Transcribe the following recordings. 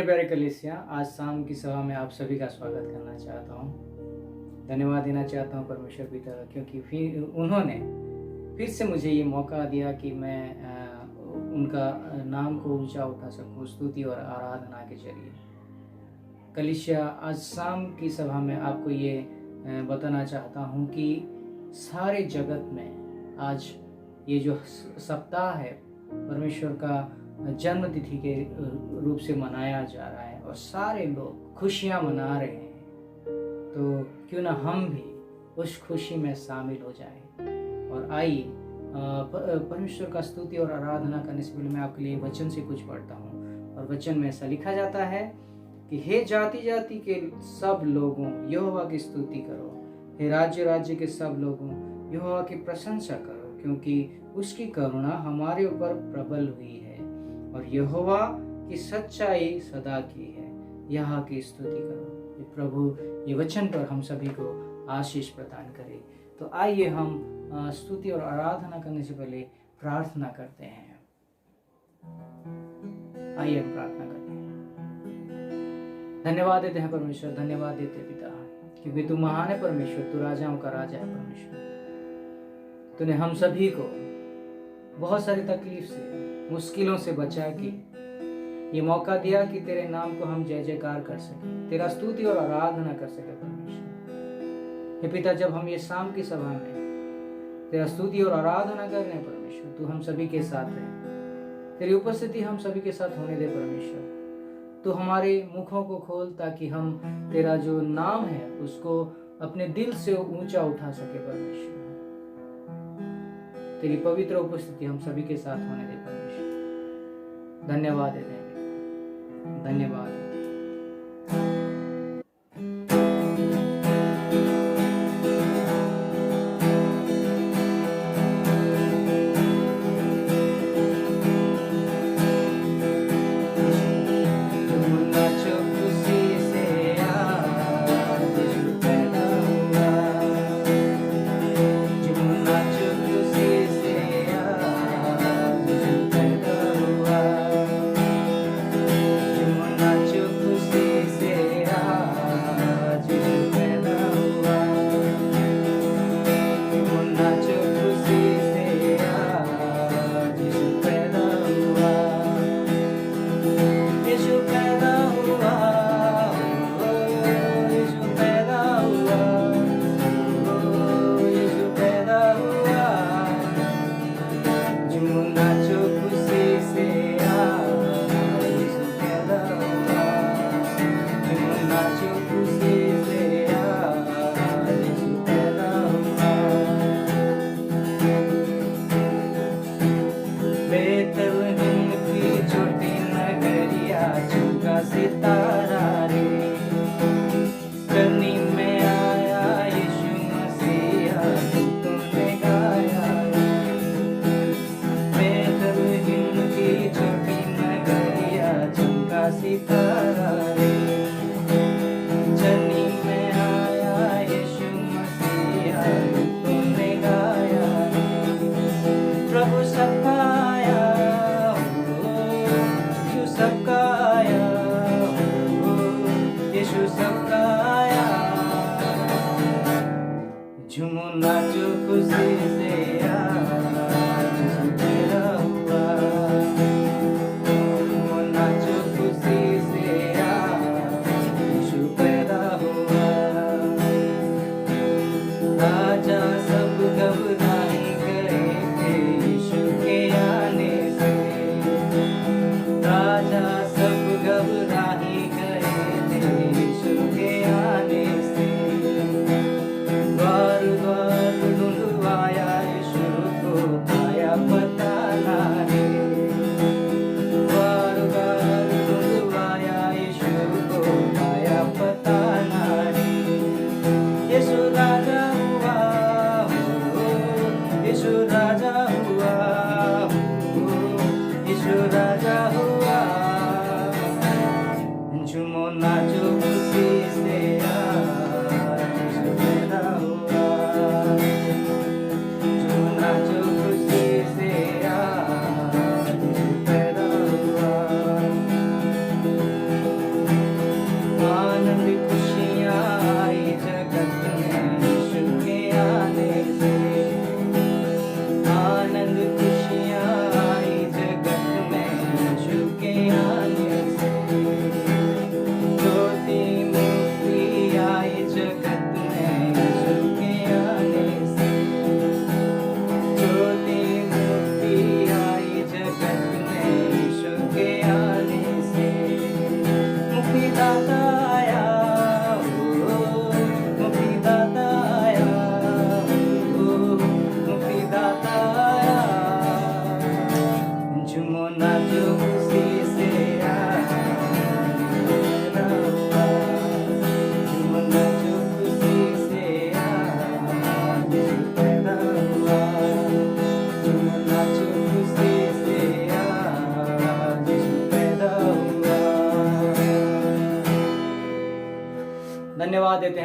प्यारे कलीसिया, आज शाम की सभा में आप सभी का स्वागत करना चाहता हूँ। धन्यवाद देना चाहता हूँ परमेश्वर पिता का, क्योंकि फिर उन्होंने फिर से मुझे ये मौका दिया कि मैं उनका नाम को ऊंचा उठा सकूँ स्तुति और आराधना के जरिए। कलीसिया, आज शाम की सभा में आपको ये बताना चाहता हूँ कि सारे जगत में आज ये जो सप्ताह है परमेश्वर का जन्म तिथि के रूप से मनाया जा रहा है और सारे लोग खुशियाँ मना रहे हैं, तो क्यों ना हम भी उस खुशी में शामिल हो जाएं। और आइए परमेश्वर का स्तुति और आराधना करने से पहले मैं आपके लिए वचन से कुछ पढ़ता हूँ। और वचन में ऐसा लिखा जाता है कि हे जाति जाति के सब लोगों यहोवा की स्तुति करो, हे राज्य राज्य के सब लोगों यहोवा की प्रशंसा करो, क्योंकि उसकी करुणा हमारे ऊपर प्रबल हुई है और यहोवा की सच्चाई सदा की है। यहाँ की स्तुति करो। ये प्रभु ये वचन पर हम सभी को आशीष प्रदान करे। तो आइए हम स्तुति और आराधना करने से पहले प्रार्थना करते हैं। आइए हम प्रार्थना करते हैं। धन्यवाद देते हैं परमेश्वर, धन्यवाद देते पिता, क्योंकि तू महान है परमेश्वर, तू राजाओं का राजा है परमेश्वर। तूने हम सभी को बहुत सारी तकलीफ से, मुश्किलों से बचा के ये मौका दिया कि तेरे नाम को हम जय जयकार कर सके, तेरा स्तुति और आराधना कर सके परमेश्वर। हे पिता, जब हम ये शाम की सभा में तेरा स्तुति और आराधना कर रहे हैं परमेश्वर, तू हम सभी के साथ रहे, तेरी उपस्थिति हम सभी के साथ होने दे परमेश्वर। तू हमारे मुखों को खोल ताकि हम तेरा जो नाम है उसको अपने दिल से ऊंचा उठा सके परमेश्वर। तेरी पवित्र उपस्थिति हम सभी के साथ होने दे परमेश्वर। धन्यवाद देते हैं, धन्यवाद।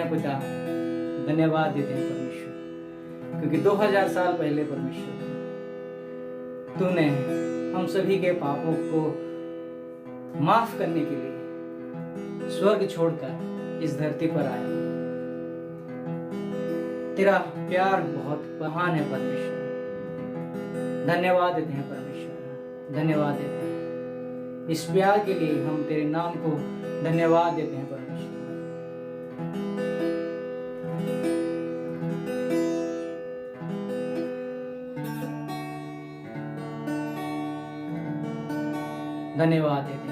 हैं पिता, धन्यवाद देते हैं परमेश्वर, क्योंकि 2000 साल पहले परमेश्वर तूने हम सभी के पापों को माफ करने के लिए स्वर्ग छोड़कर इस धरती पर आया। तेरा प्यार बहुत महान है परमेश्वर, धन्यवाद देते हैं परमेश्वर, धन्यवाद देते हैं इस प्यार के लिए। हम तेरे नाम को धन्यवाद देते हैं परमेश्वर। धन्यवाद देते हैं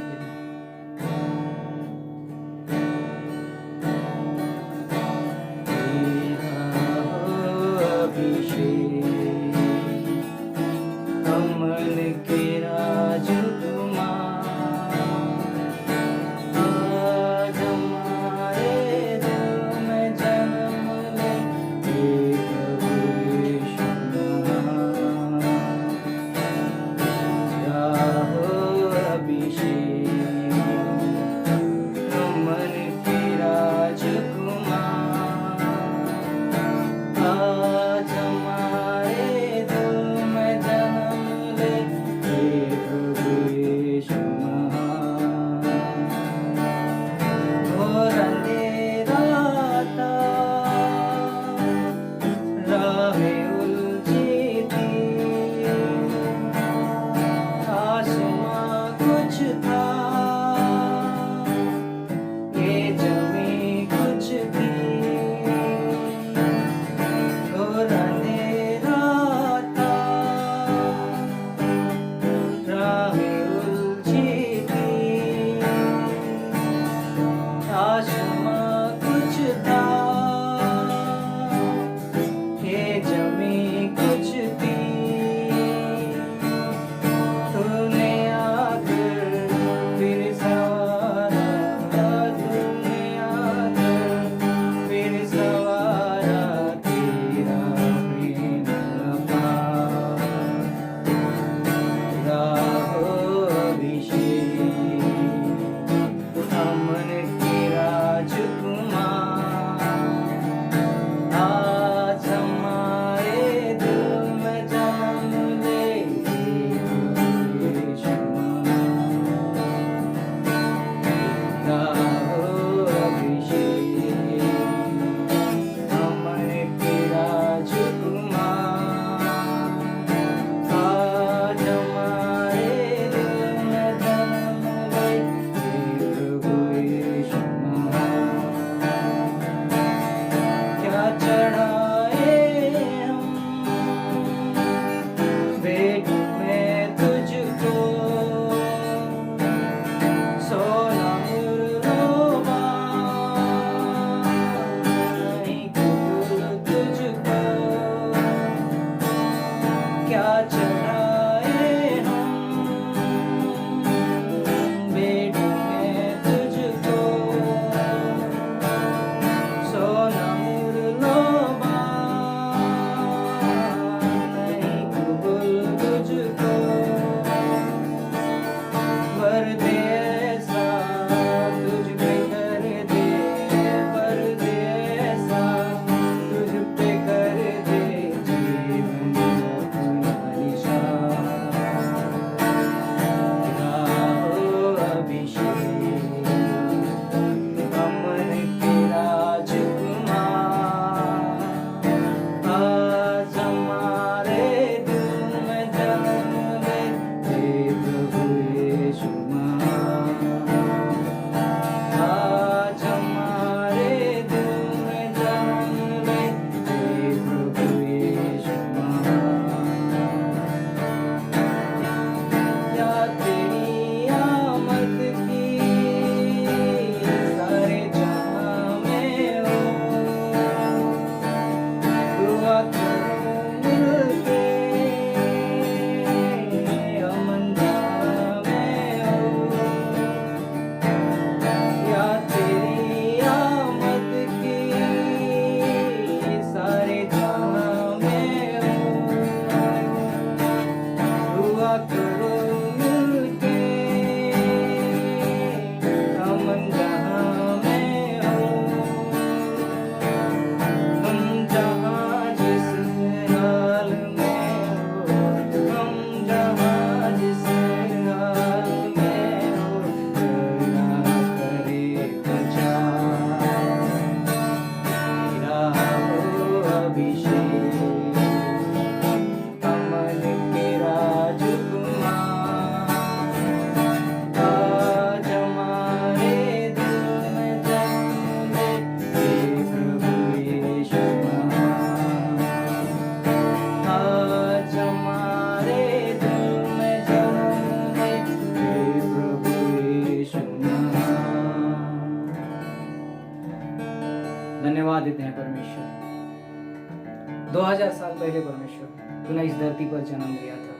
पहले परमेश्वर तूने इस धरती पर जन्म लिया था।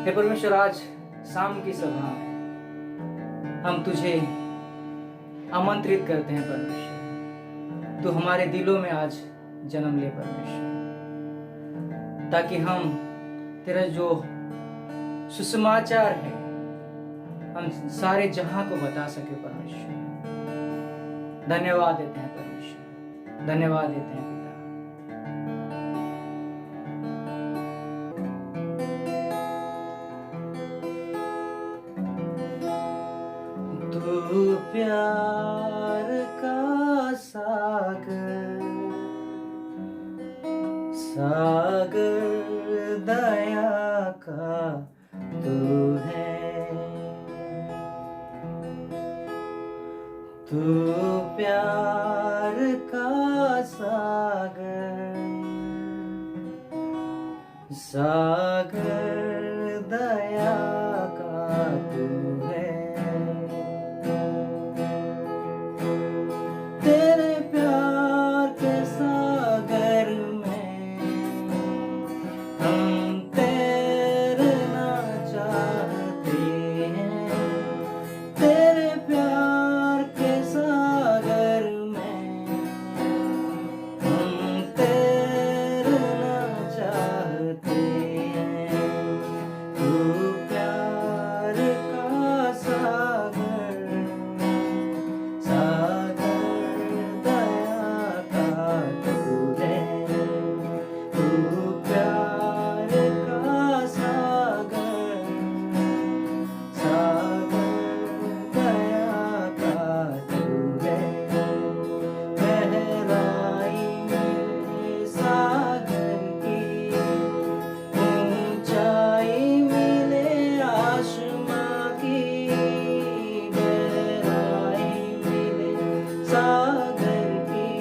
हे परमेश्वर, आज शाम की सभा में हम तुझे आमंत्रित करते हैं परमेश्वर, तू हमारे दिलों में आज जन्म ले परमेश्वर, ताकि हम तेरा जो सुसमाचार है हम सारे जहां को बता सके परमेश्वर। धन्यवाद देते हैं परमेश्वर, धन्यवाद देते हैं पिता। तू प्यार का सागर, सागर दया का तू है। तू प्यार का सागर, सागर दया का तू है। तेरे प्यार के सागर में हम तैरना चाहते हैं। तेरे प्यार के सागर में हम तैरना चाहते हैं। तू प्यार का सागर, सागर दया का तू है। तू प्यार का सागर, सागर दया का तू है। गहराई मिले सागर की, ऊंचाई मिले आसमां की। गहराई मिले सागर की,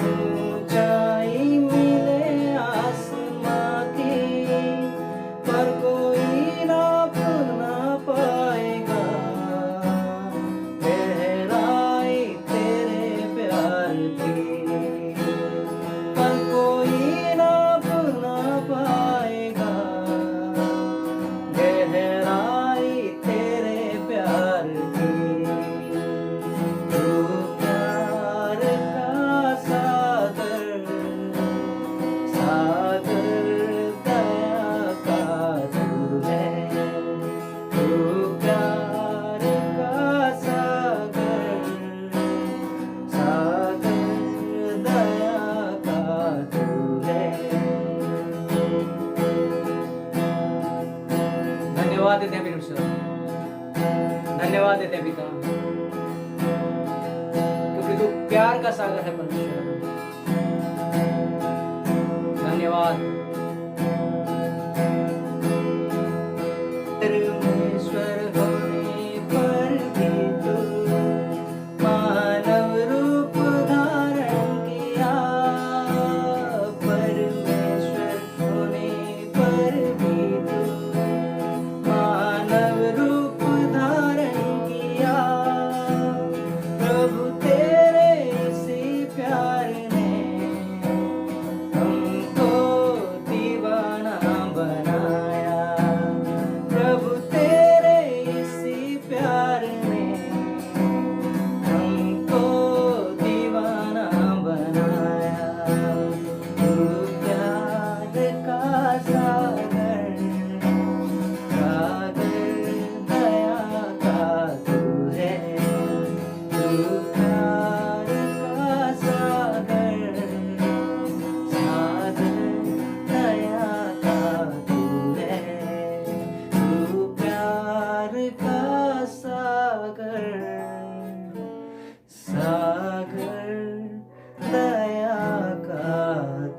ऊंचाई मिले आसमां की, पर कोई नाप ना पाएगा गहराई तेरे प्यार की। पर कोई नाप ना पाएगा गहराई तेरे प्यार की। तू प्यार का सागर, सागर दया का तू है। तू प्यार का सागर, सागर दया का तू है। धन्यवाद देते हैं परमेश्वर, धन्यवाद देते हैं पिता, क्योंकि तू प्यार का सागर है परमेश्वर। धन्यवाद परमेश्वर होने पर भी तू मानव रूप धारण किया। परमेश्वर होने पर भी तू मानव रूप धारण किया। प्रभु तेरे इसी प्यार ने हमको दीवाना बनाया। प्रभु तेरे इसी प्यार ने हमको दीवाना बनाया। तू प्यार का सागर, सागर दया का तू है। तू प्यार का सागर, सागर दया का तू है। तू प्यार का सागर, सागर दया का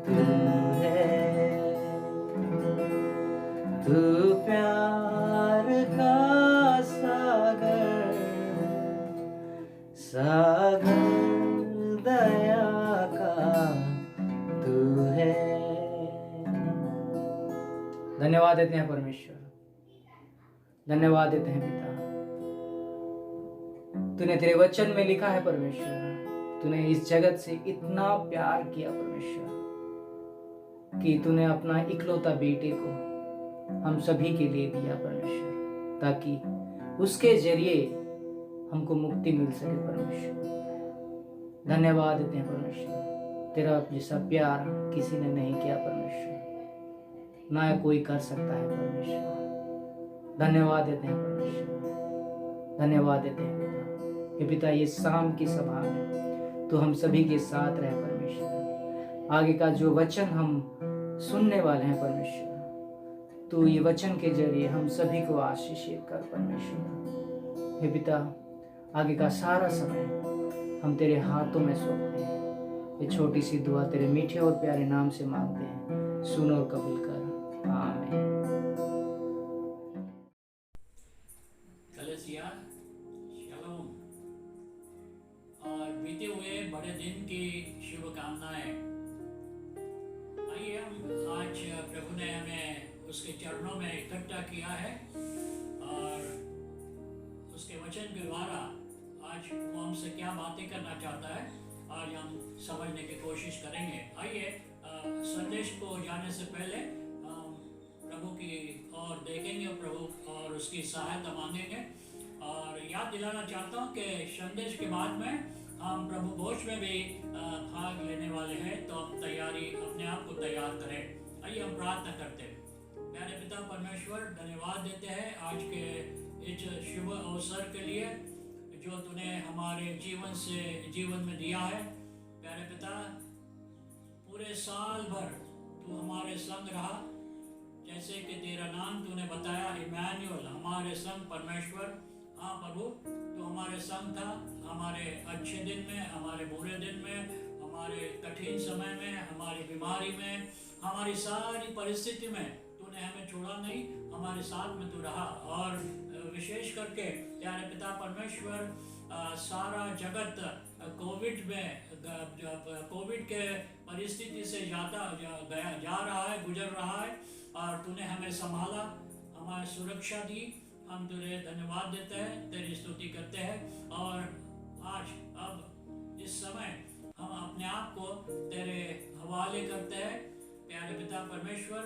तू है। तू प्यार का सागर, सागर दया का तू है। धन्यवाद देते हैं परमेश्वर, धन्यवाद देते हैं पिता। तूने तेरे वचन में लिखा है परमेश्वर, तूने इस जगत से इतना प्यार किया परमेश्वर, कि तूने अपना इकलौता बेटे को हम सभी के लिए दिया परमेश्वर, ताकि उसके जरिए हमको मुक्ति मिल सके परमेश्वर। धन्यवाद देते हैं परमेश्वर, तेरा जैसा प्यार किसी ने नहीं किया परमेश्वर, ना कोई कर सकता है परमेश्वर। धन्यवाद देते हैं परमेश्वर, धन्यवाद देते हैं पिता। हे पिता, ये शाम की सभा में तो हम सभी के साथ रहे परमेश्वर। आगे का जो वचन हम सुनने वाले हैं परमेश्वर, तो ये वचन के जरिए हम सभी को आशीषित कर परमेश्वर। हे पिता, आगे का सारा समय हम तेरे हाथों में सौंपते हैं। ये छोटी सी दुआ तेरे मीठे और प्यारे नाम से मांगते हैं, सुन और कबूल कर, आमीन। कलेसिया शलोम और बीते हुए बड़े दिन की शुभकामनाएं। आइए, हम आज प्रभु ने हमें उसके चरणों में इकट्ठा किया है और उसके वचन के द्वारा आज वो हमसे क्या बातें करना चाहता है, आज हम समझने की कोशिश करेंगे। आइए, संदेश को जाने से पहले प्रभु की ओर देखेंगे, प्रभु और उसकी सहायता मांगेंगे। और याद दिलाना चाहता हूँ कि संदेश के बाद में हम प्रभु भोज में भी भाग लेने वाले हैं, तो हम तैयारी अपने आप को तैयार करें। आइए हम प्रार्थना करते हैं। प्यारे पिता परमेश्वर, धन्यवाद देते हैं आज के इस शुभ अवसर के लिए जो तूने हमारे जीवन में दिया है। प्यारे पिता, पूरे साल भर तू हमारे संग रहा, जैसे कि तेरा नाम तूने बताया इमैनुअल, हमारे संग परमेश्वर। हाँ प्रभु, तू हमारे संग था, हमारे अच्छे दिन में, हमारे बुरे दिन में, हमारे कठिन समय में, हमारी बीमारी में, हमारी सारी परिस्थिति में तूने हमें छोड़ा नहीं, हमारे साथ में तू रहा। और विशेष करके प्यारे पिता परमेश्वर, सारा जगत कोविड के परिस्थिति से जा रहा है, गुजर रहा है, और तूने हमें संभाला, हमारी सुरक्षा दी। हम तुझे धन्यवाद देते हैं, तेरी स्तुति करते हैं। और आज अब इस समय हम अपने आप को तेरे हवाले करते हैं। प्यारे पिता परमेश्वर,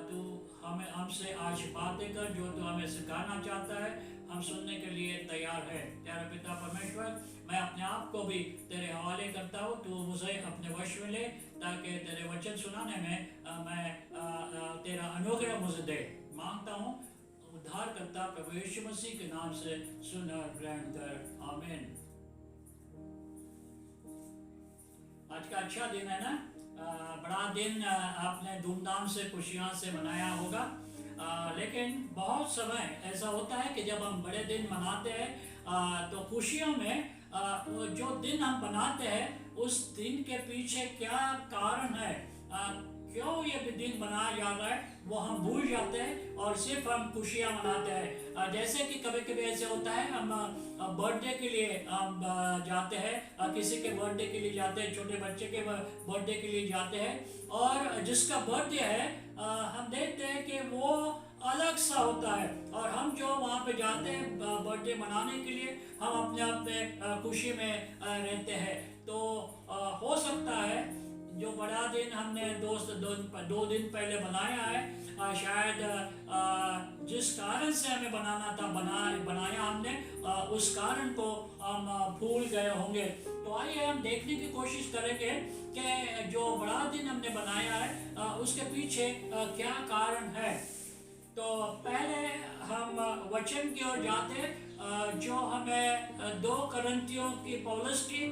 तू हमें हमसे आज बातें कर, जो तू हमें सिखाना चाहता है हम सुनने के लिए तैयार है। प्यारे पिता परमेश्वर, मैं अपने आप को भी तेरे हवाले करता हूँ, तू मुझे अपने वश में ले, ताकि तेरे वचन सुनाने में मैं तेरा अनुग्रह मुझे दे। मांगता हूँ उद्धार करता प्रभु यीशु मसीह के नाम से, सुन और ग्रहण कर, आमीन। आज का अच्छा दिन है ना, बड़ा दिन आपने धूमधाम से खुशियां से मनाया होगा। लेकिन बहुत समय ऐसा होता है कि जब हम बड़े दिन मनाते हैं तो खुशियों में जो दिन हम मनाते हैं उस दिन के पीछे क्या कारण है, क्यों ये दिन मनाया जा रहा है, वो हम भूल जाते हैं और सिर्फ हम खुशियाँ मनाते हैं। जैसे कि कभी कभी ऐसे होता है, हम बर्थडे के लिए हम जाते हैं, किसी के बर्थडे के लिए जाते हैं, छोटे बच्चे के बर्थडे के लिए जाते हैं, और जिसका बर्थडे है हम देखते हैं कि वो अलग सा होता है, और हम जो वहाँ पे जाते हैं बर्थडे मनाने के लिए, हम अपने अपने खुशी में रहते हैं। तो हो सकता है जो बड़ा दिन हमने दो दिन पहले बनाया है, शायद जिस कारण से हमें बनाना था बनाया हमने, उस कारण को हम भूल गए होंगे। तो आइए हम देखने की कोशिश करेंगे कि जो बड़ा दिन हमने बनाया है उसके पीछे क्या कारण है। तो पहले हम वचन की ओर जाते, जो हमें 2 करंथियों की पौलुस की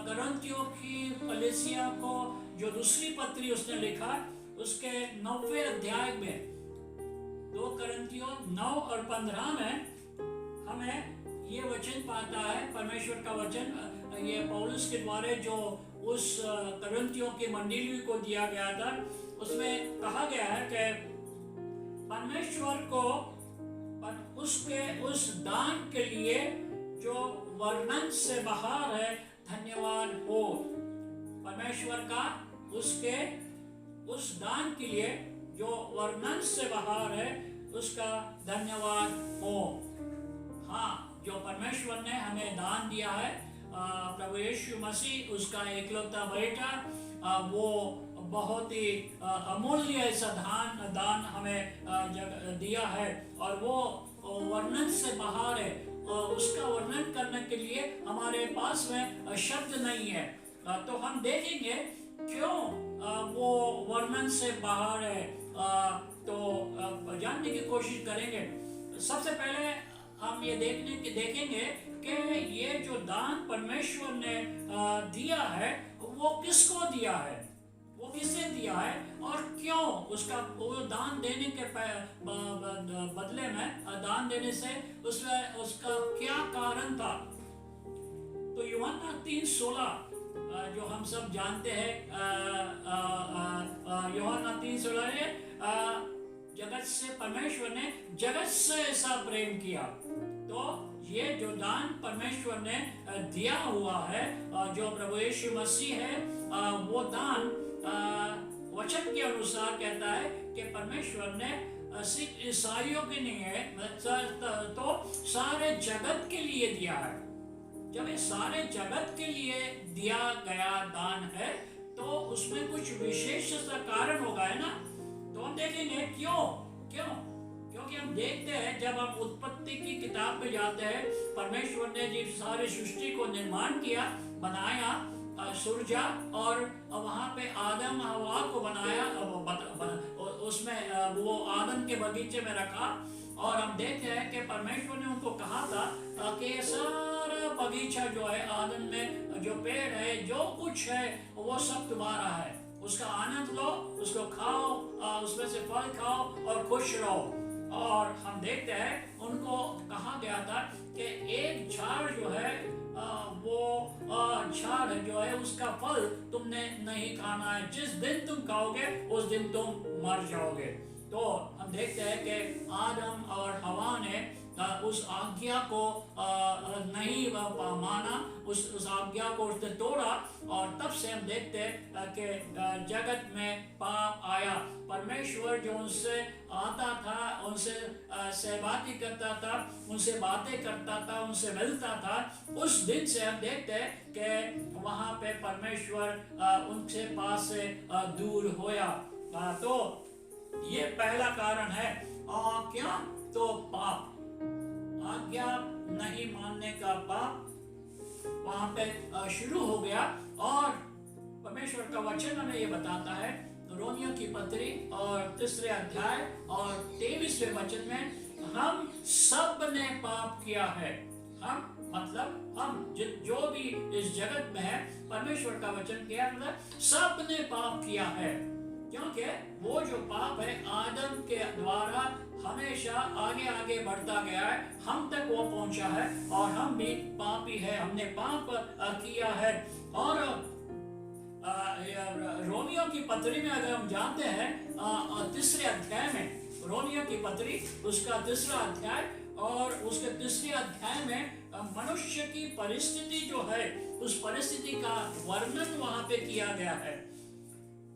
करंथियों की कलीसिया को जो दूसरी पत्री उसने लिखा, उसके 9वें अध्याय में 2 करंथियों 9 और 15 में हमें ये वचन पाता है, परमेश्वर का वचन, ये पौलुस के द्वारा जो उस करंथियों की मंडली को दिया गया था, उसमें कहा गया है कि परमेश्वर को उसके उस दान के लिए जो वर्णन से बाहर है धन्यवाद हो। परमेश्वर का उसके उस दान के लिए जो वर्णन से बाहर है उसका धन्यवाद हो। हाँ, जो परमेश्वर ने हमें दान दिया है, प्रभु यीशु मसीह, उसका एकलौता बेटा, वो बहुत ही अमूल्य ऐसा दान हमें दिया है, और वो वर्णन से बाहर है। उसका वर्णन करने के लिए हमारे पास में शब्द नहीं है। तो हम देखेंगे क्यों वो वर्णन से बाहर है। तो जानने की कोशिश करेंगे। सबसे पहले हम ये देखेंगे कि ये जो दान परमेश्वर ने दिया है वो किसको दिया है, वो किसे दिया है और क्यों। उसका वो दान देने के बदले में, दान देने से उसका क्या कारण था। तो यूहन्ना 3:16 जो हम सब जानते हैं, यूहन्ना 3:16 है, जगत से परमेश्वर ने जगत से ऐसा प्रेम किया। तो ये जो दान परमेश्वर ने दिया हुआ है, जो प्रभु यीशु मसीह है, वो दान वचन के अनुसार कहता है कि परमेश्वर ने सिर्फ ईसाइयों के नहीं है, तो सारे जगत के लिए दिया है। जब ये सारे जगत के लिए दिया गया दान है तो उसमें कुछ विशेष सा कारण होगा, है ना। तो हम देखेंगे क्यों। क्योंकि हम देखते हैं जब हम उत्पत्ति की किताब में जाते हैं, परमेश्वर ने जब सारी सृष्टि को निर्माण किया, बनाया, सूरजा, और वहाँ पे आदम हवा को बनाया, उसमें वो आदम के बगीचे में रखा, और हम देखते हैं कि परमेश्वर ने उनको कहा था कि सारा बगीचा जो है, आदम में जो पेड़ है, जो कुछ है, वो सब तुम्हारा है, उसका आनंद लो, उसको खाओ, उसमें से फल खाओ और खुश रहो। और हम देखते हैं उनको कहा गया था कि एक झाड़ जो है, वो झाड़ जो है उसका फल तुमने नहीं खाना है, जिस दिन तुम खाओगे उस दिन तुम मर जाओगे। तो हम देखते हैं कि आदम और हवा ने उस आज्ञा को नहीं माना, उस आज्ञा को उसने तोड़ा, और तब से हम देखते हैं कि जगत में पाप आया। परमेश्वर जो उनसे आता था, उनसे सहबाती करता था, उनसे बातें करता था, उनसे मिलता था, उस दिन से हम देखते हैं कि वहाँ पे परमेश्वर उनसे पास से दूर होया। तो ये पहला कारण है। और क्या, तो पाप, आज्ञा नहीं मानने का पाप वहां पे शुरू हो गया। और परमेश्वर का वचन हमें ये बताता है, रोमियो की पत्री और 3 अध्याय और 23वें वचन में, हम सब ने पाप किया है। हम मतलब हम जो भी इस जगत में है, परमेश्वर का वचन क्या मतलब सब ने पाप किया है। क्योंकि वो जो पाप है आदम के द्वारा हमेशा आगे आगे बढ़ता गया है, हम तक वो पहुंचा है, और हम भी पापी है, हमने पाप किया है। और रोमियो की पत्री में अगर हम जानते हैं 3 अध्याय में, रोमियो की पत्री उसका 3 अध्याय और उसके 3 अध्याय में मनुष्य की परिस्थिति जो है, उस परिस्थिति का वर्णन वहां पे किया गया है।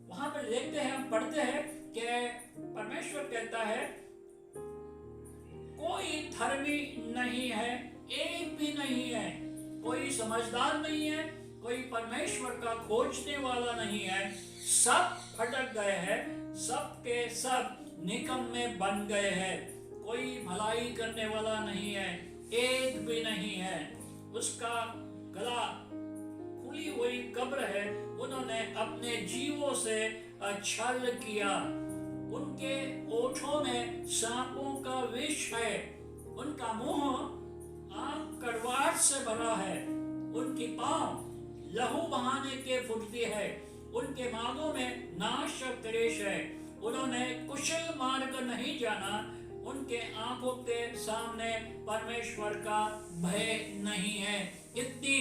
वहां पर देखते हैं, हम पढ़ते हैं कि परमेश्वर कहता है, कोई धर्मी नहीं है, एक भी नहीं है, कोई समझदार नहीं है, कोई परमेश्वर का खोजने वाला नहीं है, सब भटक गए हैं, सब के सब निकम्मे बन गए हैं, कोई भलाई करने वाला नहीं है, एक भी नहीं है। उसका गला खुली हुई कब्र है, उन्होंने अपने जीवों से छल किया, उनके ओठों में सांपों का विष है, उनका मुंह आग कड़वाहट से भरा है, उनकी पांव लहू बहाने के फुटती है, उनके मार्गों में नाश और क्लेश है, उन्होंने कुशल मार्ग नहीं जाना, उनके आंखों के सामने परमेश्वर का भय नहीं है। इतनी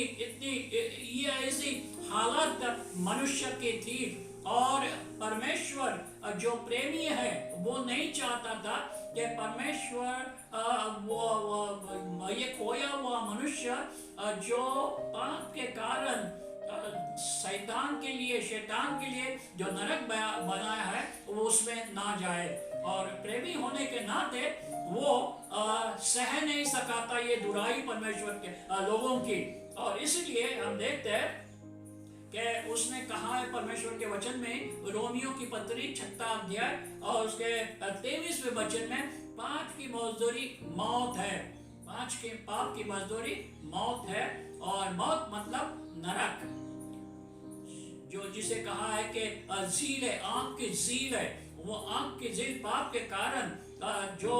ये ऐसी हालत मनुष्य की थी। और परमेश्वर जो प्रेमी है वो नहीं चाहता था कि परमेश्वर वो ये खोया हुआ मनुष्य जो पाप के कारण शैतान के लिए जो नरक बनाया है वो उसमें ना जाए। और प्रेमी होने के नाते वो सह नहीं सका था ये बुराई परमेश्वर के लोगों की। और इसलिए हम देखते हैं कि उसने कहा है परमेश्वर के वचन में, रोमियो की पत्री 6 अध्याय और उसके 23वें वचन में, पाप की मजदूरी मौत है। पाप की मजदूरी मौत है, और मौत मतलब नरक। जो जिसे कहा है कि झील है, आंख की झील है, वो आंख की झील पाप के कारण जो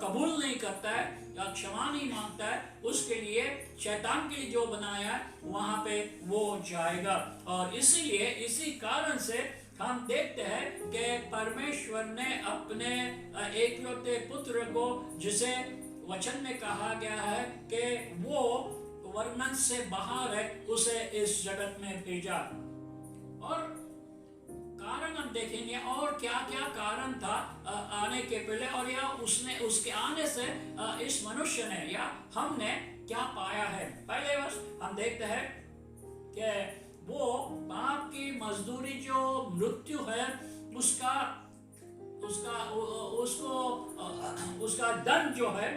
कबूल नहीं करता है या क्षमा नहीं मांगता है, उसके लिए शैतान के लिए जो बनाया है वहां पे वो जाएगा। और इसीलिए इसी कारण से हम देखते हैं कि परमेश्वर ने अपने एकलौते पुत्र को, जिसे वचन में कहा गया है कि वो वर्णन से बाहर है, उसे इस जगत में भेजा। और कारण हम देखेंगे और क्या क्या कारण था आने के पहले, और या उसके आने से इस मनुष्य ने या हमने क्या पाया है। पहले बस हम देखते हैं कि वो पाप की मजदूरी जो मृत्यु है, उसका दंड जो है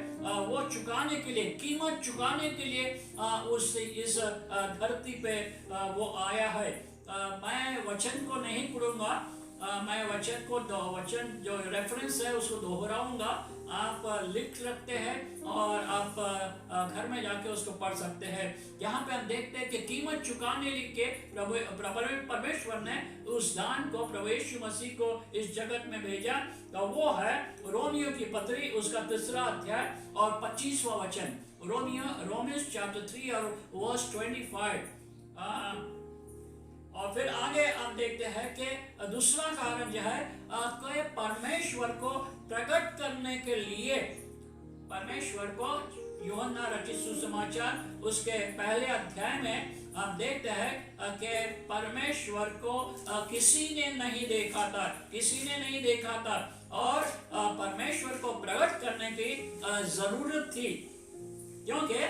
वो चुकाने के लिए, कीमत चुकाने के लिए इस धरती पे वो आया है। मैं वचन को नहीं पढ़ूंगा, मैं वचन जो रेफरेंस है उसको दोहराऊंगा। आप लिख सकते हैं और आप घर में जाके उसको पढ़ सकते हैं। यहाँ पे हम देखते हैं कि कीमत चुकाने के परमेश्वर ने उस दान को, प्रभु यीशु मसीह को इस जगत में भेजा। तो वो है रोमियो की पत्री, उसका 3 अध्याय और 25वां वचन। रोमियोस चैप्टर 3 और वर्स 25। और फिर आगे आप देखते हैं कि दूसरा कारण जो है कि परमेश्वर को प्रकट करने के लिए, परमेश्वर को यूहन्ना रचित सुसमाचार उसके 1 अध्याय में आप देखते हैं कि परमेश्वर को किसी ने नहीं देखा था और परमेश्वर को प्रकट करने की जरूरत थी, क्योंकि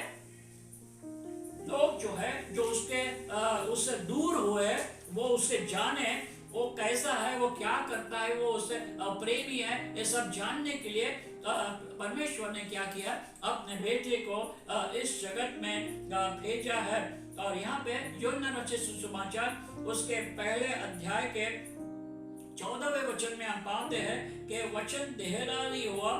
लोग जो है जो उससे दूर हुए, वो उसे जाने, वो कैसा है, वो क्या करता है, वो उससे प्रेमी है, ये सब जानने के लिए परमेश्वर ने क्या किया, अपने बेटे को इस जगत में भेजा है। और यहाँ पे यूहन्ना रचित सुसमाचार उसके 1 अध्याय के 14वें वचन में हम पाते हैं कि वचन देहधारी हुआ,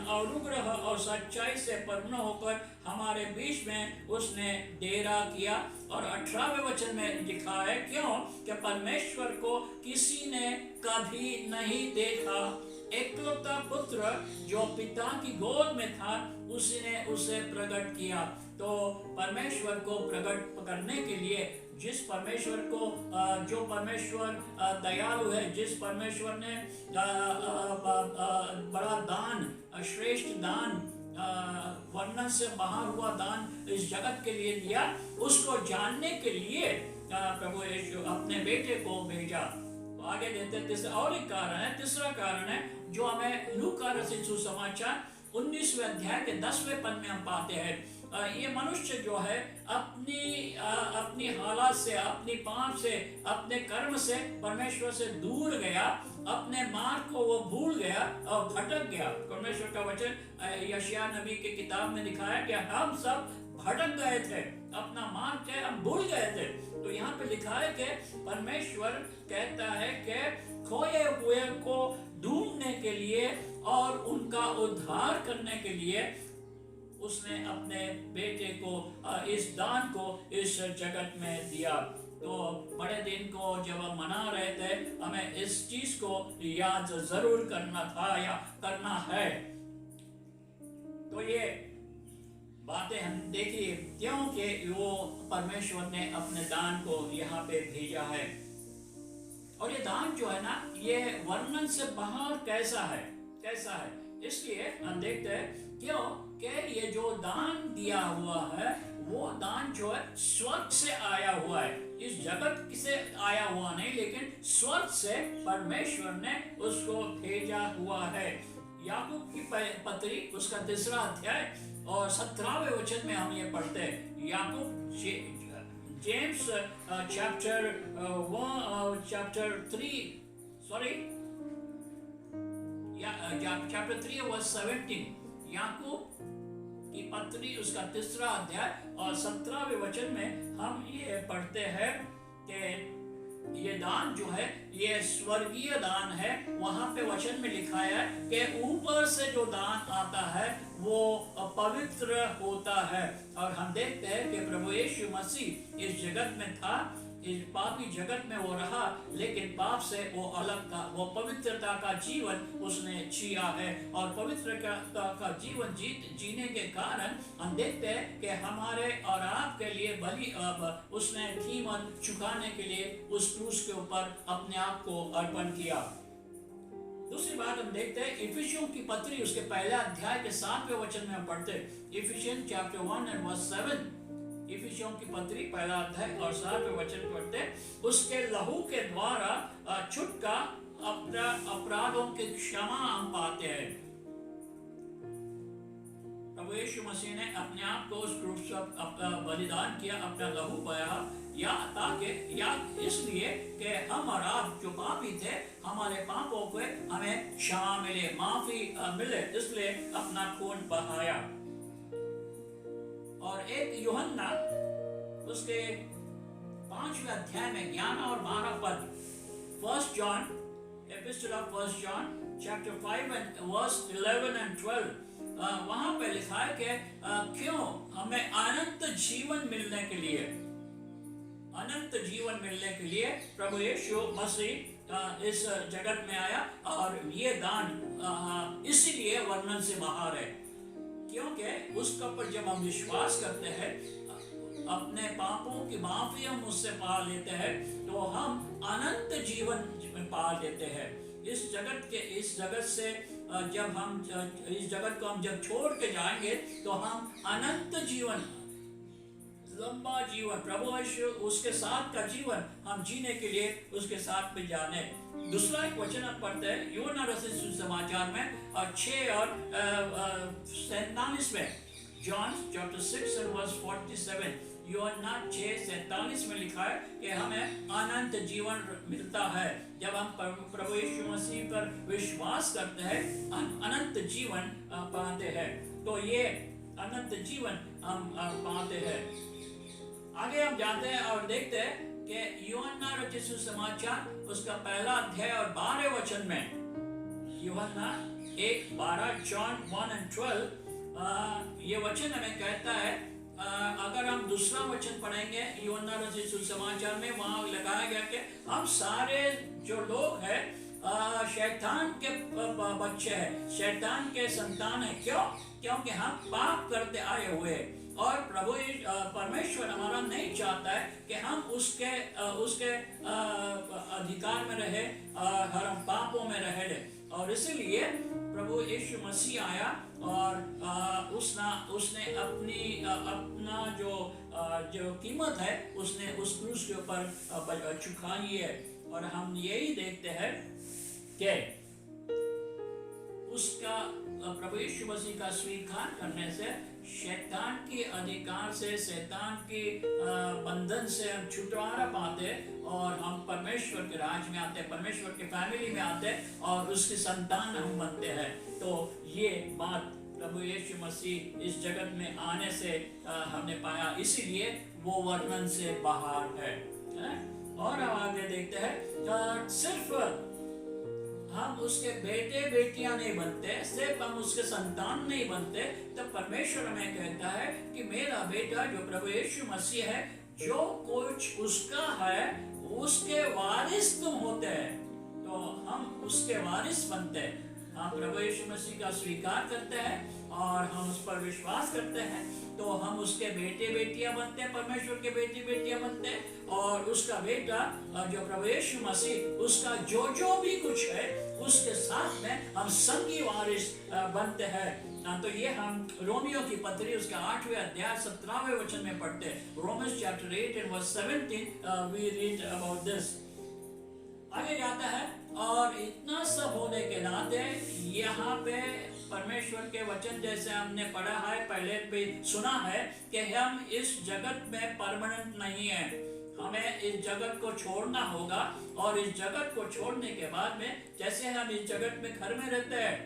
अनुग्रह और सच्चाई से पूर्ण होकर हमारे बीच में उसने डेरा किया। और 18वें वचन में लिखा है, क्यों कि परमेश्वर को किसी ने कभी नहीं देखा, एकलौता पुत्र जो पिता की गोद में था, उसने उसे प्रकट किया। तो परमेश्वर को प्रकट करने के लिए जिस परमेश्वर को, जो परमेश्वर दयालु है, जिस परमेश्वर ने बड़ा दान, श्रेष्ठ दान, वर्णन से बाहर हुआ दान इस जगत के लिए दिया, उसको जानने के लिए प्रभु यीशु अपने बेटे को भेजा। तो आगे देते और एक कारण है, तीसरा कारण है जो हमें लूका रचित सुसमाचार 19वें अध्याय के 10वें पद में हम पाते हैं। ये मनुष्य जो है अपनी हालत से, अपनी पाप से, अपने कर्म से परमेश्वर से दूर गया, अपने मार्ग को वो भूल गया और भटक गया। परमेश्वर का वचन यशायाह नबी की किताब में लिखा है कि हम सब भटक गए थे, अपना मार्ग है हम भूल गए थे। तो यहाँ पे लिखा है कि परमेश्वर कहता है कि खोए हुए को ढूंढने के लिए और उनका उद्धार करने के लिए उसने अपने बेटे को, इस दान को इस जगत में दिया। तो बड़े दिन को जब हम मना रहे थे, हमें इस चीज को याद जरूर करना था या करना है। तो ये बातें हम देखिए, क्योंकि वो परमेश्वर ने अपने दान को यहाँ पे भेजा है। और ये दान जो है ना, ये वर्णन से बाहर कैसा है, इसलिए हम देखते हैं क्यों कि ये जो दान दिया हुआ है, वो दान जो है स्वर्ग से आया हुआ है, इस जगत से आया हुआ नहीं, लेकिन स्वर्ग से परमेश्वर ने उसको भेजा हुआ है। याकूब की पत्री उसका 3 अध्याय और 17वें वचन में हम ये पढ़ते हैं। याकूब जेम्स चैप्टर 3 वर्स 17, याकूब की पत्री उसका 3 अध्याय और 17वें वचन में हम ये पढ़ते हैं कि ये दान जो है ये स्वर्गीय दान है। वहां पे वचन में लिखा है कि ऊपर से जो दान आता है वो पवित्र होता है। और हम देखते हैं कि प्रभु यीशु मसीह इस जगत में था, इस पापी जगत में वो रहा, लेकिन पाप से वो अलग था। वो पवित्रता का जीवन उसने जिया है और पवित्रता का जीवन जीने के कारण हम देखते हैं कि हमारे और आपके लिए बलि उसने कीमत चुकाने के लिए उस क्रूस के ऊपर अपने आप को अर्पण किया। दूसरी बात हम देखते हैं इफिसियों की पत्री उसके पहले अध्याय के 7वें वचन में हम पढ़ते हैं। Ephesians chapter 1 and verse 7। इफिसियों की पत्री पहला अध्याय और 7वें वचन पढ़ते हैं। उसके लहू के द्वारा छुटका अपराधों की क्षमा हम पाते हैं। प्रभु यीशु मसीह ने अपने आप को उस क्रूस पर बलिदान किया, अपना लहू बहाया, या इसलिए कि हम और आप जो पापी थे, हमारे पापों को हमें क्षमा मिले, माफी मिले, इसलिए अपना खून बहाया। और एक यूहन्ना उसके 5वें अध्याय में 11 और 12 पद, 1 John, Epistle of 1 John, chapter 5 and verse 11 and 12, वहां पे लिखा है कि क्यों हमें अनंत जीवन मिलने के लिए, अनंत जीवन मिलने के लिए प्रभु यीशु मसीह इस जगत में आया। और ये दान इसीलिए वर्णन से बाहर है, क्योंकि उसके ऊपर जब हम विश्वास करते हैं, अपने पापों की माफी हम उससे पा लेते हैं, तो हम अनंत जीवन पा लेते हैं। इस जगत से जब हम इस जगत को हम जब छोड़ के जाएंगे तो हम अनंत जीवन, लंबा जीवन, प्रभु यीशु उसके साथ का जीवन हम जीने के लिए उसके साथ में जाने। दूसरा एक वचन हम पढ़ते हैं यूहन्ना रचित सुसमाचार में 6 और 47 में, जॉन चैप्टर 6 and verse 47। यूहन्ना 6:47 में लिखा है कि हमें अनंत जीवन मिलता है जब हम प्रभु यीशु मसीह पर विश्वास करते हैं, अनंत जीवन पाते हैं। तो ये अनंत जीवन हम पाते हैं। आगे हम जाते हैं और देखते हैं कि यूहन्ना रचित सुसमाचार उसका पहला अध्याय और 12वें वचन में, यूहन्ना 1:12, John 1 and 12, ये वचन हमें कहता है, अगर हम दूसरा वचन पढ़ेंगे यूहन्ना रचित सुसमाचार में, वहां लगाया गया कि हम सारे जो लोग हैं शैतान के बच्चे हैं, शैतान के संतान हैं। क्यों? क्योंकि हम पाप करते आए हुए हैं और प्रभु परमेश्वर हमारा नहीं चाहता है कि हम उसके अधिकार में रहे, हर पापों में रहे। और इसलिए प्रभु यीशु मसीह आया और उसने अपना जो कीमत है उसने उस क्रूस के ऊपर चुकाई है। और हम यही देखते हैं कि उसका प्रभु यीशु मसीह का स्वीकार करने से शैतान के अधिकार से, शैतान के बंधन से हम छुटकारा पाते और हम परमेश्वर के राज में आते, परमेश्वर के फैमिली में आते और उसके संतान हम बनते हैं। तो ये बात प्रभु यीशु मसीह इस जगत में आने से हमने पाया, इसीलिए वो वर्णन से बाहर है। और हम आगे देखते हैं, सिर्फ हम उसके बेटे बेटियां नहीं बनते, सिर्फ हम उसके संतान नहीं बनते, तब परमेश्वर हमें कहता है कि मेरा बेटा जो प्रभु यीशु मसीह है, जो कुछ उसका है उसके वारिस तुम होते हैं। तो हम उसके वारिस बनते हैं। हम प्रभु यीशु मसीह का स्वीकार करते हैं और हम उस पर विश्वास करते हैं, तो हम उसके बेटे बेटियां बनते हैं, परमेश्वर के बेटे बेटियां बनते हैं। और उसका बेटा जो प्रभु यीशु मसीह, उसका जो भी कुछ है उसके साथ में हम संगी वारिस बनते हैं। तो ये हम रोमियो की पत्री उसके 8वें अध्याय 17वें वचन में पढ़ते हैं। Romans chapter 8 and verse 17 we read about this। आगे जाता है, और इतना सब होने के नाते यहाँ पे परमेश्वर के वचन जैसे हमने पढ़ा है, पहले भी सुना है कि हम इस जगत में परमानेंट नहीं है, हमें इस जगत को छोड़ना होगा। और इस जगत को छोड़ने के बाद में जैसे हम इस जगत में घर में रहते हैं,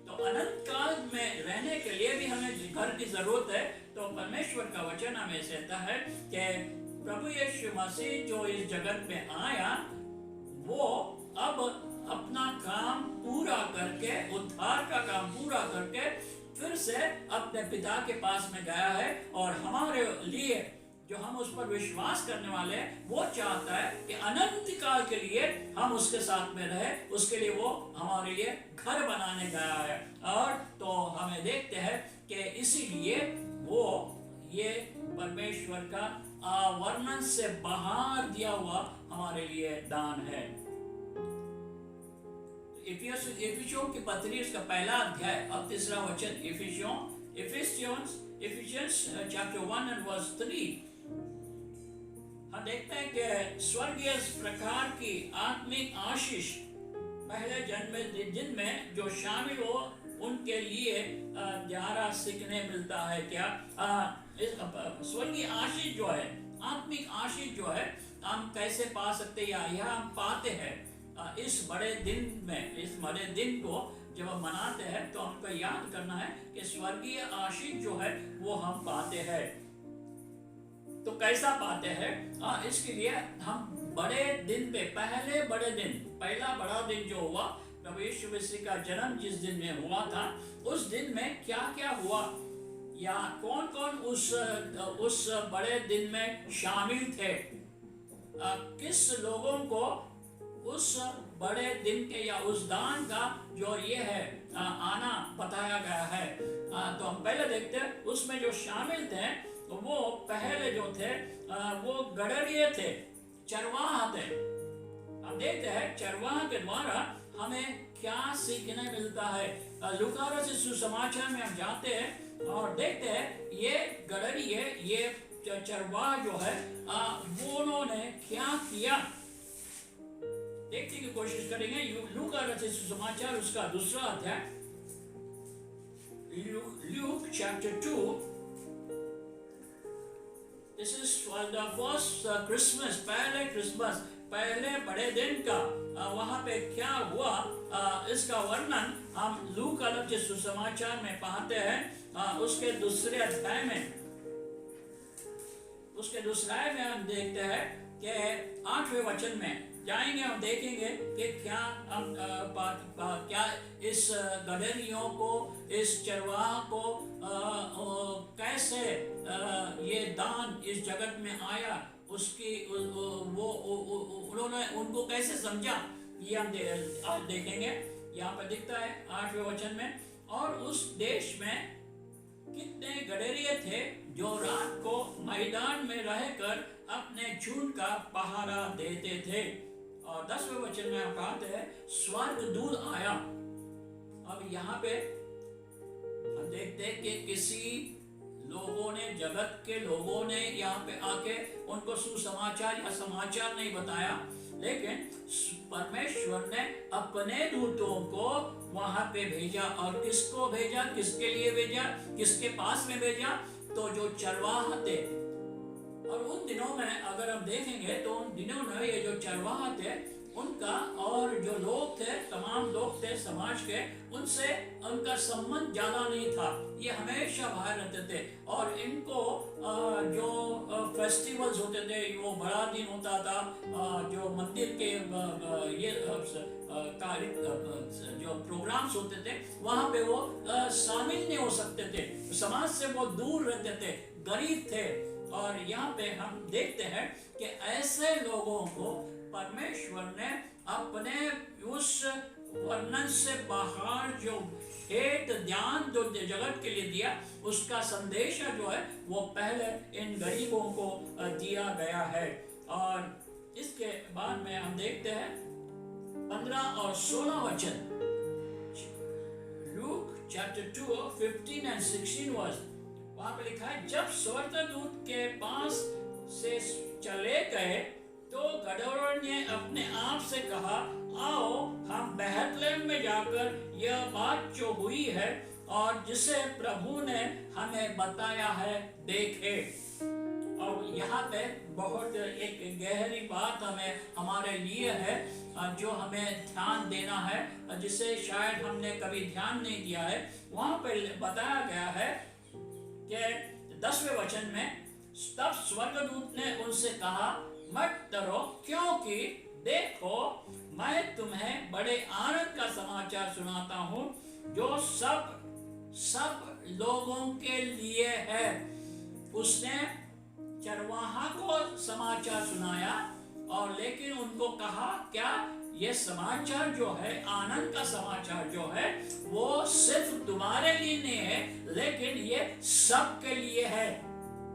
तो अनंत काल में रहने के लिए भी हमें घर की जरूरत है। तो परमेश्वर का वचन हमें कहता है कि प्रभु यीशु मसीह जो इस जगत में आया, वो अब अपना काम पूरा करके, उद्धार का काम पूरा करके फिर से अपने पिता के पास में गया है। और हमारे लिए, जो हम उस पर विश्वास करने वाले हैं, वो चाहता है कि अनंत काल के लिए हम उसके साथ में रहे। उसके लिए वो हमारे लिए घर बनाने गया है। और तो हमें देखते हैं कि इसीलिए वो ये परमेश्वर का वर्णन से बाहर दिया हुआ हमारे लिए दान है। इफिसियों की पत्री, उसका पहला अध्याय अब 3 वचन, इफिशियंस चैप्टर 1 and verse 3, हम देखते हैं कि स्वर्गीय प्रकार की आत्मिक आशीष पहले जन्म दिन में जो शामिल हो, उनके लिए ज़्यादा सीखने मिलता है। क्या स्वर्गीय आशीष जो है, आत्मिक आशीष जो है, हम कैसे पा सकते हैं, या यह हम पाते हैं इस बड़े दिन में। इस बड़े दिन को जब हम मनाते हैं तो हमको याद करना है कि स्वर्गीय आशीष जो है वो हम पाते हैं। तो कैसा पाते हैं? इसके लिए हम बड़े दिन पे, पहला बड़ा दिन जो हुआ, प्रभु यीशु मसीह का जन्म जिस दिन में हुआ था, उस दिन में क्या क्या हुआ, या कौन कौन उस बड़े दिन में शामिल थे, किस लोगों को उस बड़े दिन के या उस दान का जो ये है आना बताया गया है। तो हम पहले देखते हैं, उसमें जो शामिल थे वो पहले जो थे वो गडरिये थे, चरवाहा थे। हम देखते हैं चरवाहा के द्वारा हमें क्या सीखने मिलता है। लूका रचित सुसमाचार में हम जाते हैं और देखते हैं ये गडरिये, ये चरवाहा जो है वो उन्होंने क्या किया, देखने की कोशिश करेंगे। लूका रचित सुसमाचार उसका 2 अध्याय, Luke chapter 2. This is for the first Christmas, पहले क्रिसमस, पहले बड़े दिन का वहाँ पे क्या हुआ, इसका वर्णन हम लूका रचित सुसमाचार में पाते हैं। उसके 2 अध्याय में, हम देखते हैं कि 8वें वचन में जाएंगे, हम देखेंगे कि क्या क्या इस गडरियों को, इस चरवाहा को कैसे ये दान इस जगत में आया, उसकी वो उन्होंने उनको कैसे समझा, ये हम देखेंगे। यहाँ पर दिखता है 8वें वचन में, और उस देश में कितने गडरिये थे जो रात को मैदान में रहकर अपने झुंड का पहरा देते थे। और 10वें वचन में हम कहते हैं स्वर्गदूत आया। अब यहाँ पे हम देखते हैं कि किसी लोगों ने, जगत के लोगों ने यहाँ पे आके उनको सुसमाचार या समाचार नहीं बताया, लेकिन परमेश्वर ने अपने दूतों को वहां पे भेजा। और किसको भेजा, किसके लिए भेजा, किसके पास में भेजा? तो जो चरवाहा थे। और उन दिनों में अगर हम देखेंगे तो उन दिनों में ये जो चरवाहा थे उनका, और जो लोग थे, तमाम लोग थे समाज के, उनसे उनका संबंध ज्यादा नहीं था। ये हमेशा बाहर रहते थे। और इनको जो फेस्टिवल्स होते थे, वो बड़ा दिन होता था, जो मंदिर के ये जो प्रोग्राम्स होते थे, वहाँ पे वो शामिल नहीं हो सकते थे, समाज से वो दूर रहते थे, गरीब थे। और यहाँ पे हम देखते हैं कि ऐसे लोगों को परमेश्वर ने अपने उस वर्णन से बाहर जो हेत ध्यान जो जगत के लिए दिया, उसका संदेश जो है वो पहले इन गरीबों को दिया गया है। और इसके बाद में हम देखते हैं 15 और 16 वचन, लूक चैप्टर 2 15 and 16 वर्स, वहां पे लिखा है, जब स्वर्गदूत के पास से चले गए तो गडरियों ने अपने आप से कहा, आओ हम बेथलेहम में जाकर यह बात जो हुई है और जिसे प्रभु ने हमें बताया है देखे। और यहाँ पे बहुत एक गहरी बात हमारे लिए है, जो हमें ध्यान देना है, जिसे शायद हमने कभी ध्यान नहीं दिया है। वहाँ पे बताया गया है कि 10वें वचन में, तब स्वर्गदूत ने उनसे कहा, मत डरो, क्योंकि देखो मैं तुम्हें बड़े आनंद का समाचार सुनाता हूँ जो सब लोगों के लिए है। उसने चरवाहा को समाचार सुनाया और लेकिन उनको कहा, क्या ये समाचार जो है, आनंद का समाचार जो है, वो सिर्फ तुम्हारे लिए नहीं है, लेकिन ये सबके लिए है।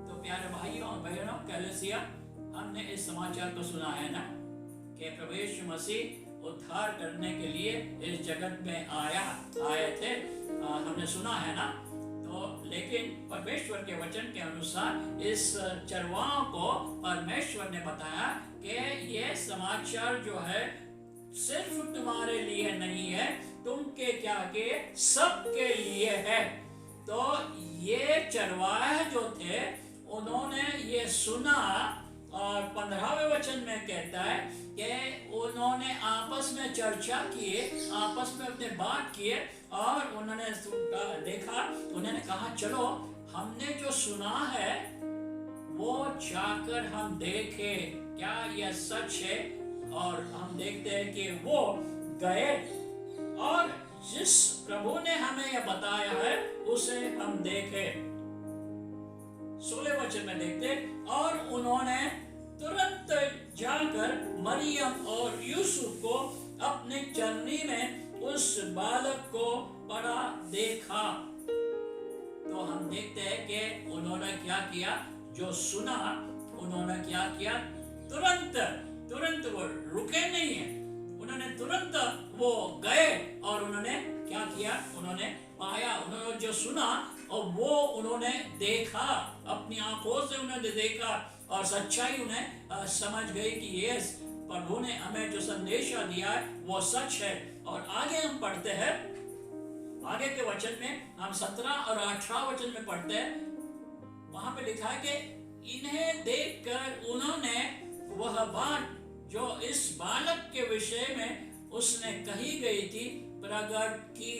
तो प्यारे भाइयों और बहनों, कलीसिया, हमने इस समाचार को सुना है ना कि प्रभु यीशु मसीह उद्धार करने के लिए इस जगत में आए थे। हमने सुना है ना। तो लेकिन परमेश्वर के वचन के अनुसार इस चरवाहों को परमेश्वर ने बताया कि ये समाचार जो है सिर्फ तुम्हारे लिए नहीं है, तुम के क्या के सबके लिए है। तो ये चरवाहे जो थे उन्होंने ये सुना और 15वें वचन में कहता है कि उन्होंने आपस में चर्चा किए, आपस में अपने बात किए और उन्होंने देखा, उन्होंने कहा चलो हमने जो सुना है वो जाकर हम देखें क्या यह सच है। और हम देखते हैं कि वो गए और जिस प्रभु ने हमें यह बताया है उसे हम देखे। 16 वचन में देखते, और उन्होंने तुरंत जाकर मरियम और यूसुफ को अपने चरनी में उस बालक को पड़ा देखा। तो हम देखते हैं कि उन्होंने क्या किया, जो सुना उन्होंने क्या किया, तुरंत वो रुके नहीं है, उन्होंने तुरंत वो गए और उन्होंने क्या किया, उन्होंने पाया, उन्होंने जो सुना और वो उन्होंने देखा, अपनी आंखों से उन्होंने देखा और सच्चाई उन्हें समझ गई कि ये प्रभु ने हमें जो संदेशा दिया है वो सच है। और आगे हम पढ़ते हैं, आगे के वचन में हम 17 और 18 वचन में पढ़ते हैं। वहां पे लिखा है कि इन्हें देखकर उन्होंने वह बात जो इस बालक के विषय में उसने कही गई थी प्रकट की।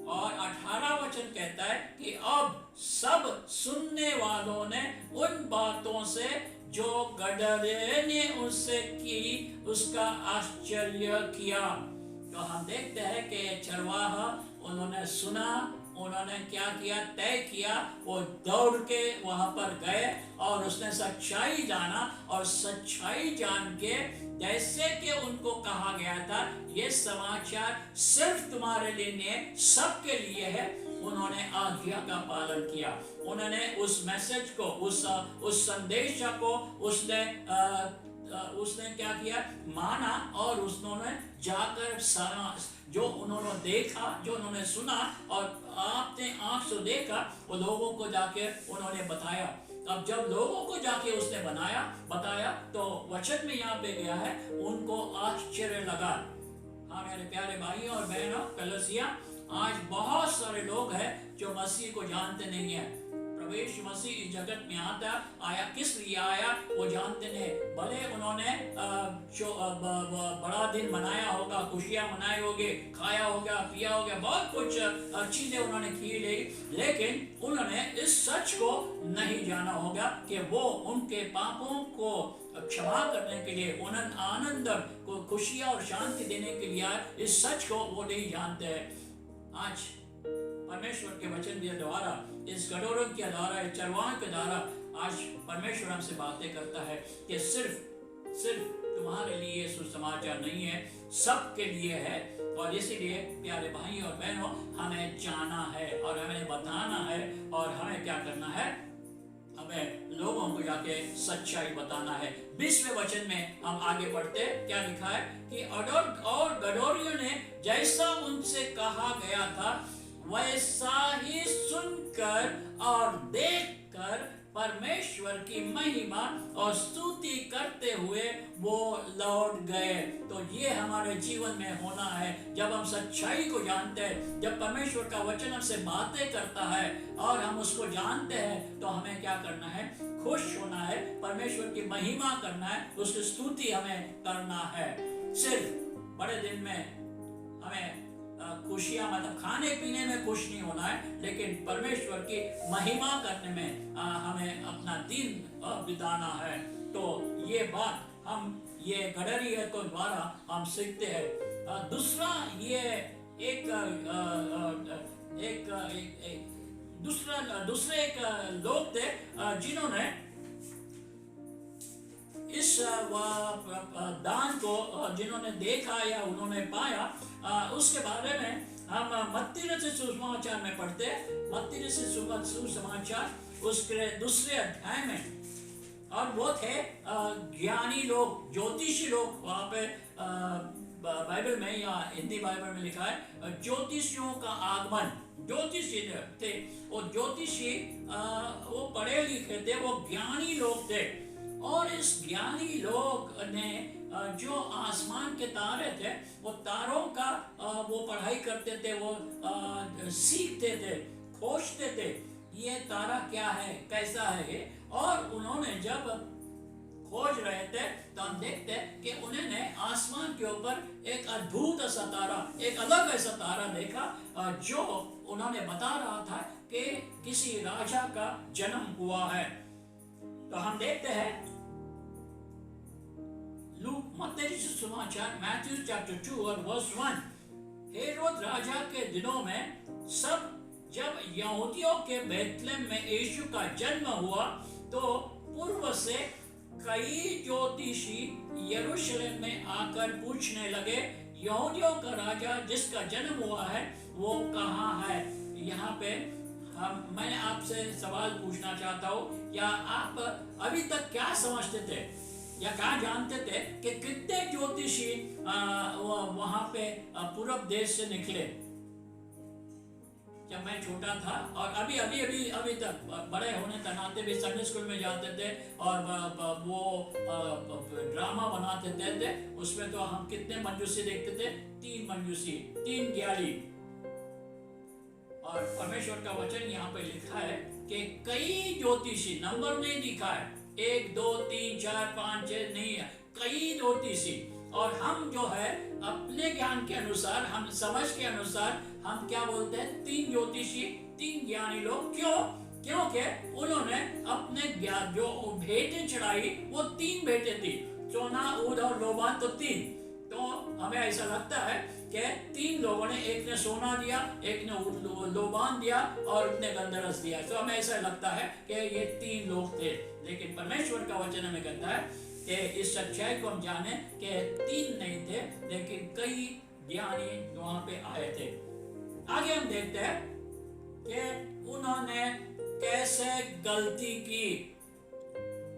और 18 वचन कहता है कि अब सब सुनने वालों ने उन बातों से जो गदरे ने उससे की उसका आश्चर्य किया। तो हम देखते हैं कि चरवाहा उन्होंने सुना, उन्होंने क्या किया, तय किया, वो दौड़ के वहां पर गए और उसने सच्चाई जाना और सच्चाई जान के जैसे कि उनको कहा गया था ये समाचार सिर्फ तुम्हारे लिए नहीं सबके लिए है, उन्होंने आज्ञा का पालन किया। उन्होंने उस मैसेज को, उस संदेश को उसने क्या किया, माना और उन्होंने जाकर जो उन्होंने देखा, जो उन्होंने सुना और आपने आंख से देखा, वो लोगों को जाके उन्होंने बताया। अब जब लोगों को जाके उसने बताया तो वचन में यहाँ पे गया है उनको आश्चर्य लगा। हाँ मेरे प्यारे भाइयों और बहनों, कलीसिया, आज बहुत सारे लोग हैं जो मसीह को जानते नहीं है। प्रभु यीशु मसीह इस जगत में आया किस लिए आया वो जानते नहीं। भले उन्होंने बड़ा दिन मनाया होगा, खुशियां मनाए होंगे, खाया होगा, पिया होगा, बहुत कुछ चीजें उन्होंने की, लेकिन उन्होंने इस सच को नहीं जाना होगा कि वो उनके पापों को क्षमा करने के लिए, उन्हें आनंद को, खुशियां और शांति देने के लिए इस सच को वो नहीं जानते हैं। आज परमेश्वर के वचन के द्वारा, इस गडोरों के द्वारा, इस चरवाहों के द्वारा आज परमेश्वर हमसे बातें करता है कि सिर्फ तुम्हारे लिए सुसमाचार नहीं है, सबके लिए है। और इसीलिए प्यारे भाई और बहनों, हमें जाना है और हमें बताना है और हमें क्या करना है, हमें लोगों को जाके सच्चाई बताना है। 20वें वचन में हम आगे बढ़ते, क्या लिखा है कि और गडोरियों ने जैसा उनसे कहा गया था वैसा ही सुनकर और देखकर परमेश्वर की महिमा और स्तुति करते हुए वो लौट गए। तो ये हमारे जीवन में होना है। जब हम सच्चाई को जानते हैं, जब परमेश्वर का वचन हमसे बातें करता है और हम उसको जानते हैं, तो हमें क्या करना है, खुश होना है, परमेश्वर की महिमा करना है, उसकी स्तुति हमें करना है। सिर्फ बड़े दिन में हमें खुशियाँ मतलब खाने पीने में खुश नहीं होना है, लेकिन परमेश्वर की महिमा करने में हमें अपना दिन बिताना है। तो ये बात हम ये गडरिया को द्वारा हम सीखते हैं। दूसरा ये एक दूसरे एक लोग थे जिन्होंने इस दान को जिन्होंने देखा या उन्होंने पाया, उसके बारे में हम मत्ती रचित सुसमाचार में पढ़ते हैं। मत्ती रचित सुसमाचार उसके दूसरे अध्याय में, और वो थे ज्ञानी लोग, ज्योतिषी लोग। वहाँ पे बाइबल में या हिंदी बाइबल में लिखा है ज्योतिषियों का आगमन। ज्योतिषी थे, वो ज्योतिषी वो पढ़े लिखे थे, वो ज्ञानी लोग थे। और इस ज्ञानी लोग ने जो आसमान के तारे थे, वो तारों का वो पढ़ाई करते थे, वो सीखते थे, खोजते थे ये तारा क्या है, कैसा है ये। और उन्होंने जब खोज रहे थे तो हम देखते कि उन्होंने आसमान के ऊपर एक अद्भुत सा तारा, एक अलग ऐसा तारा देखा जो उन्होंने बता रहा था कि किसी राजा का जन्म हुआ है। तो हम देखते हैं लूक मत्ती रचित सुसमाचार मैथ्यू चैप्टर 2 और वर्स 1। हेरोद राजा के दिनों में सब जब यहूदियों के बेथलेहम में यीशु का जन्म हुआ, तो पूर्व से कई ज्योतिषी यरूशलेम में आकर पूछने लगे, यहूदियों का राजा जिसका जन्म हुआ है वो कहाँ है। यहाँ पे मैं आपसे सवाल पूछना चाहता हूँ, क्या आप अभी तक क्या समझते थे या क्या जानते थे कि कितने ज्योतिषी वहाँ पे पूरब देश से निकले जब मैं छोटा था? और अभी तक बड़े होने तनाते भी संडे स्कूल में जाते थे और वो ड्रामा बनाते थे। उसमें तो हम कितने मंजूसी देखते थे? 3 मंजूसी, 3 ग्याली। और परमेश्वर का वचन यहाँ पे लिखा है कि कई ज्योतिषी, नंबर नहीं लिखा है 1 2 3 4 5 6 नहीं है, कई ज्योतिषी। और हम जो है अपने ज्ञान के अनुसार, हम समझ के अनुसार हम क्या बोलते हैं? 3 ज्योतिषी, 3 ज्ञानी लोग। क्यों? क्योंकि उन्होंने अपने ज्ञान जो भेंटें चढ़ाई वो 3 भेंटें थी, सोना, ऊद और लोबान, तो 3। तो हमें ऐसा लगता है कि 3 लोगों ने, एक ने सोना दिया, एक ने लोबान दिया और एक ने गंधरस दिया। तो हमें ऐसा लगता है कि ये 3 लोग थे, लेकिन परमेश्वर का वचन हमें कहता है कि इस सच्चाई को हम जाने कि 3 नहीं थे, लेकिन कई ज्ञानी वहां पे आए थे। आगे हम देखते हैं कि उन्होंने कैसे गलती की।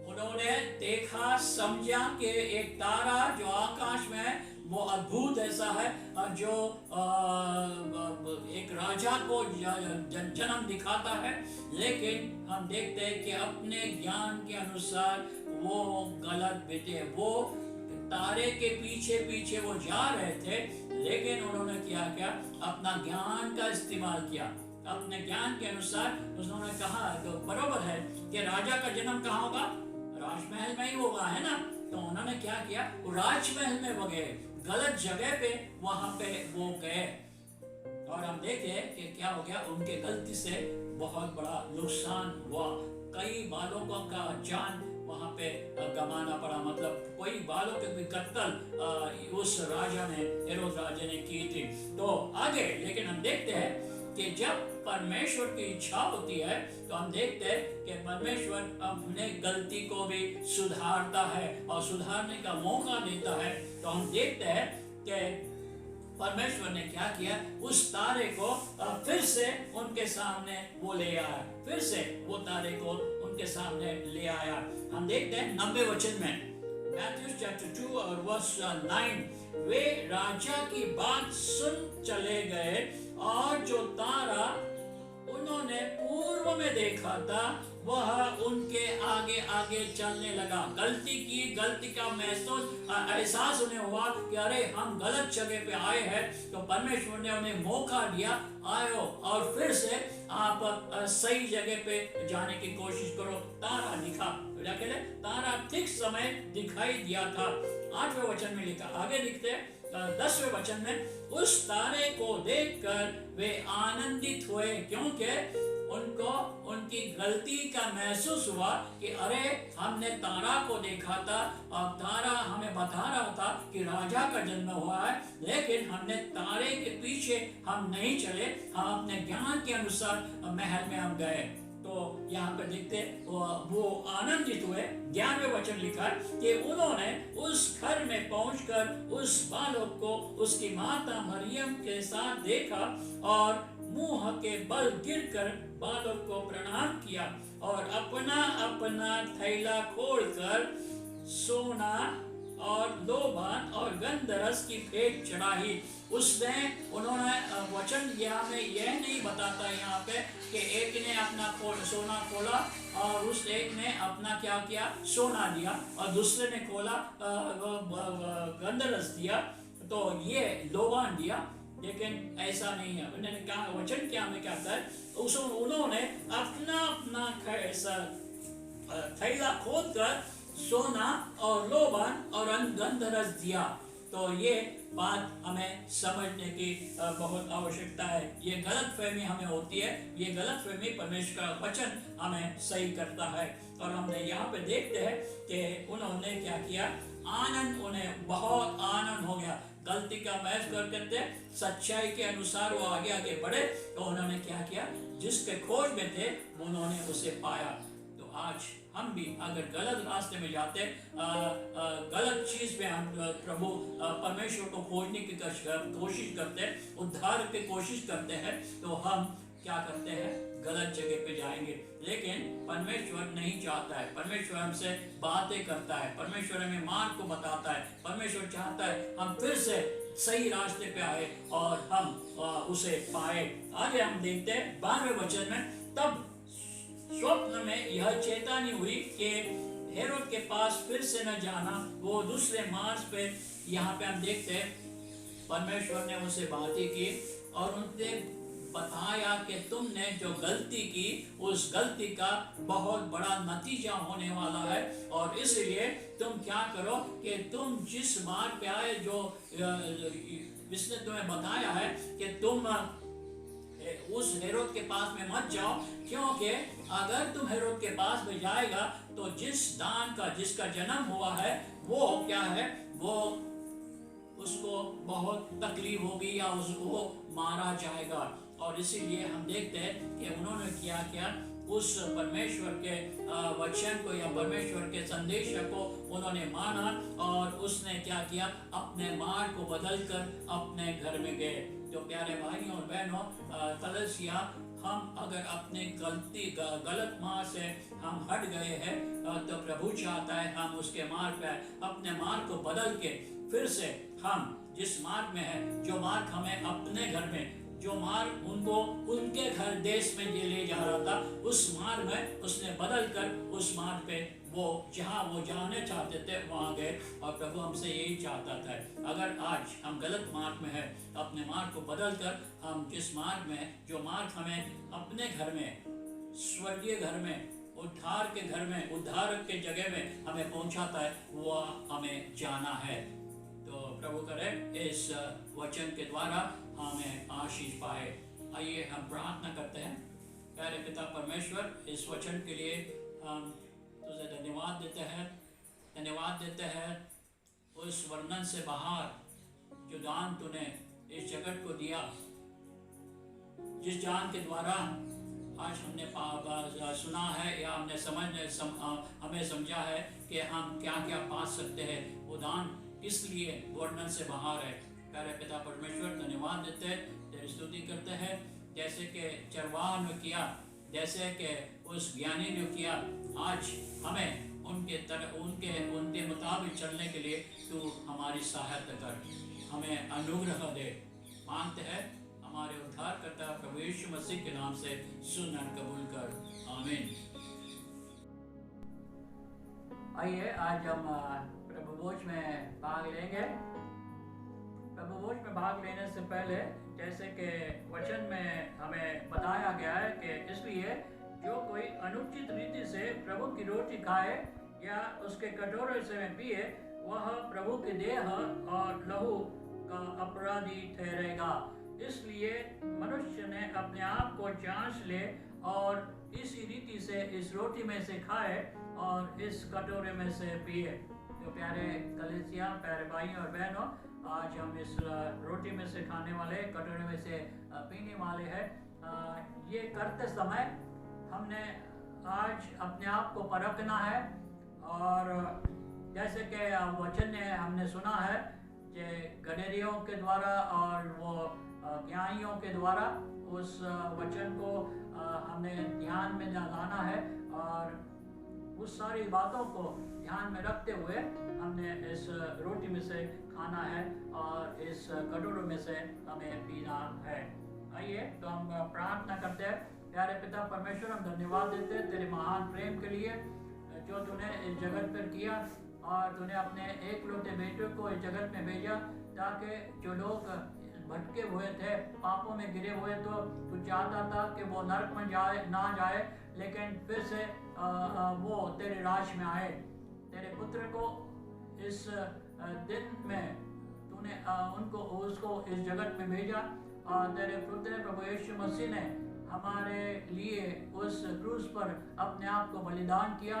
उन्होंने देखा, समझा कि एक तारा जो आकाश में वो अद्भुत ऐसा है जो एक राजा को जन्म दिखाता है, लेकिन हम देखते हैं कि अपने ज्ञान के अनुसार वो गलत बेटे, वो तारे के पीछे पीछे वो जा रहे थे, लेकिन उन्होंने क्या किया? अपना ज्ञान का इस्तेमाल किया। अपने ज्ञान के अनुसार उन्होंने कहा तो बरोबर है कि राजा का जन्म कहाँ होगा? राजमहल में ही होगा, है ना? तो उन्होंने क्या किया? वो राजमहल में वो गए, गलत जगह पे वहां पे वो गए। और हम देखे कि क्या हो गया? उनके गलती से बहुत बड़ा नुकसान हुआ। कई बालों का जान वहां पे गंवाना पड़ा, मतलब कोई बालों के कत्ल उस राजा ने, हेरोद राजा ने की थी। तो आगे लेकिन हम देखते हैं कि जब परमेश्वर की इच्छा होती है तो हम देखते हैं कि परमेश्वर अपने गलती को भी सुधारता है और सुधारने का मौका देता है। तो हम देखते हैं कि परमेश्वर ने क्या किया? उस तारे को फिर से उनके सामने वो ले आया, फिर से वो तारे को उनके सामने ले आया। हम देखते हैं 90 वचन में, मैथ्यू चैप्टर 2 और वर्स 9। वे राजा की बात सुन चले गए और जो तारा उन्होंने पूर्व में देखा था वह उनके आगे आगे चलने लगा। गलती की, गलती का एहसास उन्हें हुआ कि अरे हम गलत जगह पे आए हैं। तो परमेश्वर ने उन्हें मौका दिया, आयो और फिर से आप सही जगह पे जाने की कोशिश करो। तारा दिखा, तारा ठीक समय दिखाई दिया था। 8वें वचन में लिखा, आगे लिखते 10वें वचन में, उस तारे को देखकर वे आनंदित हुए, क्योंकि उनको उनकी गलती का महसूस हुआ कि अरे हमने तारा को देखा था और तारा हमें बता रहा था कि राजा का जन्म हुआ है, लेकिन हमने तारे के पीछे हम नहीं चले, हम अपने ज्ञान के अनुसार महल में हम गए। तो यहाँ पे देखते वो आनंदित हुए। 11वें वचन लिखा है कि उन्होंने उस घर में पहुंचकर उस बालक को उसकी माता मरियम के साथ देखा और मुंह के बल गिरकर बालक को प्रणाम किया और अपना अपना थैला खोलकर सोना और लोबान और गंधरस की भेंट चढ़ाई। उन्होंने वचन यहाँ में यह नहीं बताता यहाँ पे कि एक ने अपना सोना खोला और उस एक ने अपना क्या किया, सोना दिया, और दूसरे ने खोला गंधरस दिया, तो ये लोबान दिया, लेकिन ऐसा नहीं है। उन्होंने कहा, वचन क्या में क्या है, उन्होंने अपना अपना थैला खोलकर सोना और लोबान और गंधरस दिया। तो ये बात हमें समझने की बहुत आवश्यकता है। ये गलतफहमी हमें होती है, ये गलतफहमी परमेश्वर का वचन हमें सही करता है। और हमने यहाँ पे देखते हैं कि उन्होंने क्या किया, आनंद, उन्हें बहुत आनंद हो गया। गलती का महसूस करते सच्चाई के अनुसार वो आगे आगे बढ़े, तो उन्होंने क्या किया, जिसके खोज में थे उन्होंने उसे पाया। तो आज हम भी अगर गलत रास्ते में जाते, गलत चीज में हम प्रभु परमेश्वर को खोजने की कोशिश करते, उद्धार की कोशिश करते हैं, तो हम क्या करते हैं, गलत जगह पे जाएंगे। लेकिन परमेश्वर नहीं चाहता है, परमेश्वर हमसे बातें करता है, परमेश्वर हमें मार्ग को बताता है, परमेश्वर चाहता है हम फिर से सही रास्ते पे आए और हम उसे पाए। आगे हम देखते हैं 12वें वचन में, तब स्वप्न में यह चेतावनी हुई कि हेरोद के पास फिर से न जाना। वो दूसरे मार्ग पे, यहाँ पे हम देखते हैं परमेश्वर ने उनसे बातें की और उनसे बताया कि तुमने जो गलती की, उस गलती का बहुत बड़ा नतीजा होने वाला है, और इसलिए तुम क्या करो कि तुम जिस मार्ग पे आए, जो इसने तुम्हें बताया है कि तुम उस हेरोद के पास में मत जाओ, क्योंकि अगर तुम हेरोद के पास में जाएगा तो जिस दान का, जिसका जन्म हुआ है, वो क्या है, वो उसको बहुत तकलीफ होगी या उसको मारा जाएगा। और इसीलिए हम देखते हैं कि उन्होंने क्या उस परमेश्वर के वचन को या परमेश्वर के संदेश को उन्होंने माना, और उसने क्या किया, अपने मार्ग को बदलकर अपने घर में गए। जो प्यारे भाइयों और बहनों, कलीसिया, हम अगर अपने गलत मार्ग से हम हट गए हैं, तो प्रभु चाहता है हम उसके मार्ग पे अपने मार्ग को बदल के फिर से हम जिस मार्ग में है, जो मार्ग हमें अपने घर में, जो मार्ग उनको उनके घर देश में ले जा रहा था, उस मार्ग में उसने बदल कर उस मार्ग पे वो जहाँ वो जाने चाहते थे वहाँ गए। और प्रभु हमसे यही चाहता था, अगर आज हम गलत मार्ग में है, अपने मार्ग को बदल कर हम जिस मार्ग में, जो मार्ग हमें अपने घर में, स्वर्गीय घर में, उद्धार के घर में, उद्धारक के जगह में हमें पहुँचाता है, वो हमें जाना है। तो प्रभु करे इस वचन के द्वारा हमें आशीष पाए। आइए हम प्रार्थना करते हैं। प्यारे पिता परमेश्वर, इस वचन के लिए हम तुझे धन्यवाद देते हैं उस वर्णन से बाहर जो दान तूने इस जगत को दिया, जिस दान के द्वारा आज हमने सुना है या हमने हमें समझा है कि हम क्या क्या पा सकते हैं। वो दान किस लिए वर्णन से बाहर है। प्यारे पिता परमेश्वर, धन्यवाद देते हैं, तेरी स्तुति करते हैं, जैसे कि चरवाह ने किया, जैसे कि उस ज्ञानी ने किया। आज हमें उनके मुताबिक चलने के लिए तू हमारी सहायता कर, हमें अनुग्रह दे। मांगते हैं हमारे उद्धारकर्ता प्रभु यीशु मसीह के नाम से, सुन और कबूल कर, आमीन। आइए आज हम प्रभु भोज में भाग लेंगे। प्रभु भोज में भाग लेने से पहले, जैसे कि वचन में हमें बताया गया है कि इसलिए जो कोई अनुचित रीति से प्रभु की रोटी खाए या उसके कटोरे से पिए, वह प्रभु के देह और लहू का अपराधी ठहरेगा। इसलिए मनुष्य ने अपने आप को जांच ले और इसी रीति से इस रोटी में से खाए और इस कटोरे में से पिए। तो प्यारे कलीसिया, प्यारे भाई और बहनों, आज हम इस रोटी में से खाने वाले, कटोरे में से पीने वाले हैं। ये करते समय हमने आज अपने आप को परखना है और जैसे कि वचन ने हमने सुना है कि गडरियों के द्वारा और वो ज्ञानियों के द्वारा उस वचन को हमने ध्यान में लाना है और उस सारी बातों को ध्यान में रखते हुए हमने इस रोटी में से खाना है और इस कटोरे में से हमें पीना है। आइए तो हम प्रार्थना करते हैं। प्यारे पिता परमेश्वर, हम धन्यवाद देते हैं तेरे महान प्रेम के लिए जो तूने इस जगत पर किया और तूने अपने एकलौते बेटे को इस जगत में भेजा ताकि जो लोग भटके हुए थे, पापों में गिरे हुए, तो तू चाहता था कि वो नरक में ना जाए, लेकिन फिर से वो तेरे राज में आए। तेरे पुत्र को इस दिन में तूने उसको इस जगत में भेजा और तेरे पुत्र प्रभु यीशु मसीह ने हमारे लिए उस क्रूस पर अपने आप को बलिदान किया,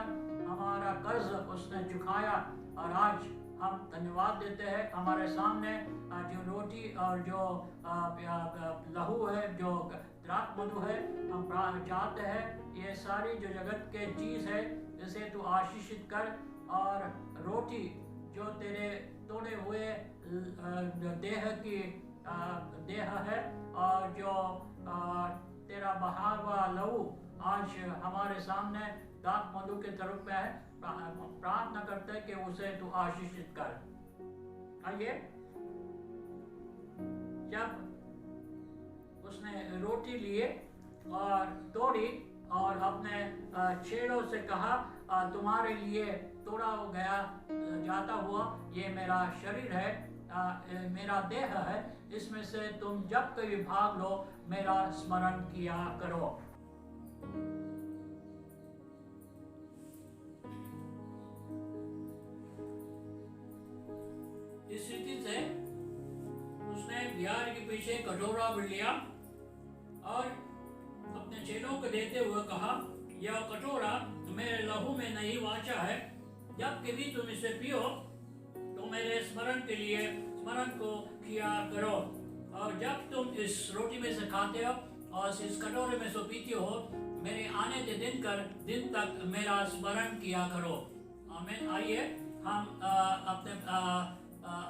हमारा कर्ज उसने चुकाया और आज हम धन्यवाद देते हैं। हमारे सामने जो रोटी और जो लहू है, जो द्राक्ष मधु है, हम चाहते हैं ये सारी जो जगत के चीज़ है इसे तू आशीषित कर और रोटी जो तेरे तोड़े हुए देह है और जो तेरा बहा हुआ लहू आज हमारे सामने दाख मधु के तरफ पे है, प्रार्थना करते हैं कि उसे तू आशीषित कर। आइए, जब उसने रोटी लिए और तोड़ी और अपने चेलों से कहा, तुम्हारे लिए तोड़ा गया जाता हुआ ये मेरा शरीर है, मेरा देह है, इसमें से तुम जब कभी भाग लो मेरा स्मरण किया करो। इस रीति से उसने बिहार के पीछे कटोरा भी लिया और अपने चेलों को देते हुए कहा, यह कटोरा मेरे लहू में नई वाचा है, जब कभी तुम इसे पियो तो मेरे स्मरण के लिए स्मरण को किया करो। और जब तुम इस रोटी में से खाते हो और इस कटोरे में से पीते हो, मेरे आने के दिन तक मेरा स्मरण किया करो। आमीन। आइए हम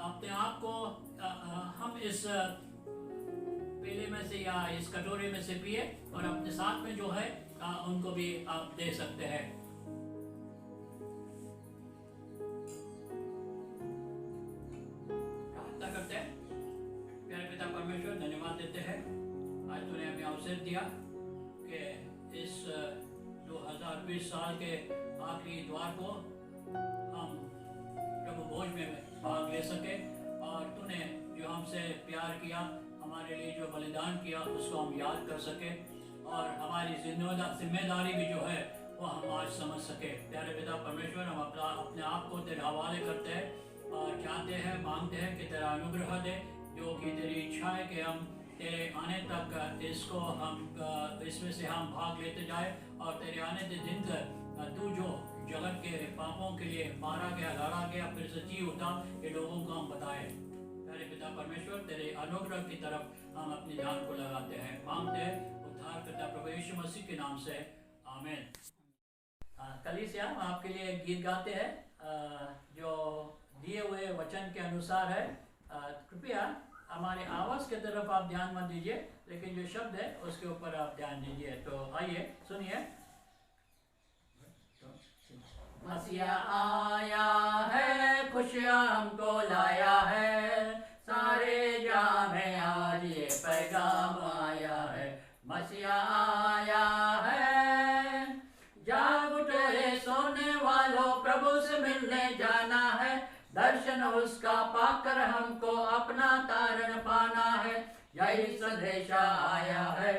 अपने आप को हम इस पेले में से या इस कटोरे में से पिए और अपने साथ में जो है उनको भी आप दे सकते हैं। प्रार्थना करते हैं। प्यारे पिता परमेश्वर, धन्यवाद देते हैं आज तूने हमें अवसर दिया कि इस 2020 साल के आखिरी द्वार को हम प्रभु भोज में भाग ले सके और तूने जो हमसे प्यार किया, हमारे लिए जो बलिदान किया, उसको हम याद कर सके और हमारी जिम्मेदारी भी जो है वो हम आज समझ सके। प्यारे पिता परमेश्वर, हम अपने आप को तेरे हवाले करते हैं और चाहते हैं, मांगते हैं कि तेरा अनुग्रह दे, जो कि तेरी इच्छा है कि हम तेरे आने तक इसको हम इसमें से हम भाग लेते जाए और तेरे आने के दिन तक तू जो जगत के पापों के लिए मारा गया, लड़ा गया, फिर से जी उठा, ये लोगों को हम बताएं। प्यारे पिता परमेश्वर, तेरे अनुग्रह की तरफ हम अपनी जान को लगाते हैं, मांगते हैं उद्धारकर्ता प्रभु यीशु मसीह के नाम से, आमीन। कलीसिया, हम आपके लिए एक गीत गाते हैं जो दिए हुए वचन के अनुसार है। कृपया हमारे आवाज़ की तरफ आप ध्यान मत दीजिए, लेकिन जो शब्द है उसके ऊपर आप ध्यान दीजिए। तो आइए सुनिए। मसीहा आया है, खुशियाँ हमको लाया है, सारे जहां में आज ये पैगाम आया है। मसीहा आया है, जाग उठो रे सोने वालों, प्रभु से मिलने जाना है, दर्शन उसका पाकर हमको अपना तारण पाना है। यही संदेशा आया है,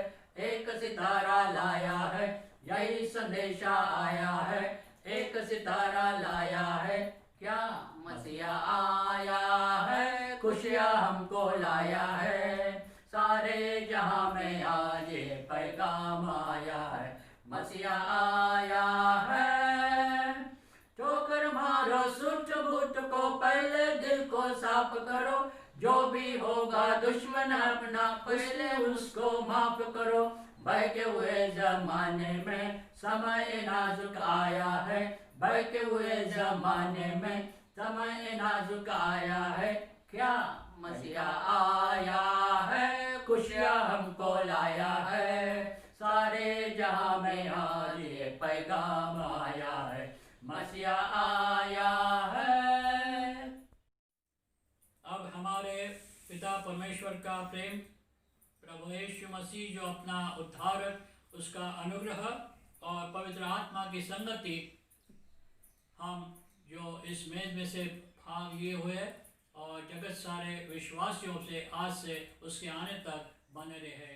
एक सितारा लाया है, यही संदेशा आया है, एक सितारा लाया है, क्या मसीहा आया है, खुशियाँ हमको लाया है, सारे जहां में आज ये पैगाम आया है, मसीहा आया है। ठोकर मारो सुट बुट को, पहले दिल को साफ करो, जो भी होगा दुश्मन अपना पहले उसको माफ करो। बहके हुए जमाने में समय नाजुक आया है, बहके हुए जमाने में समय नाजुक आया है, क्या मसीहा आया है, खुशियाँ हमको लाया है, सारे जहां में आज ये पैगाम आया है, मसीहा आया है। अब हमारे पिता परमेश्वर का प्रेम, प्रभु यीशु मसीह जो अपना उद्धारक, उसका अनुग्रह और पवित्र आत्मा की संगति हम जो इस मेज में से भाग लिए हुए और जगत सारे विश्वासियों से आज से उसके आने तक बने रहे।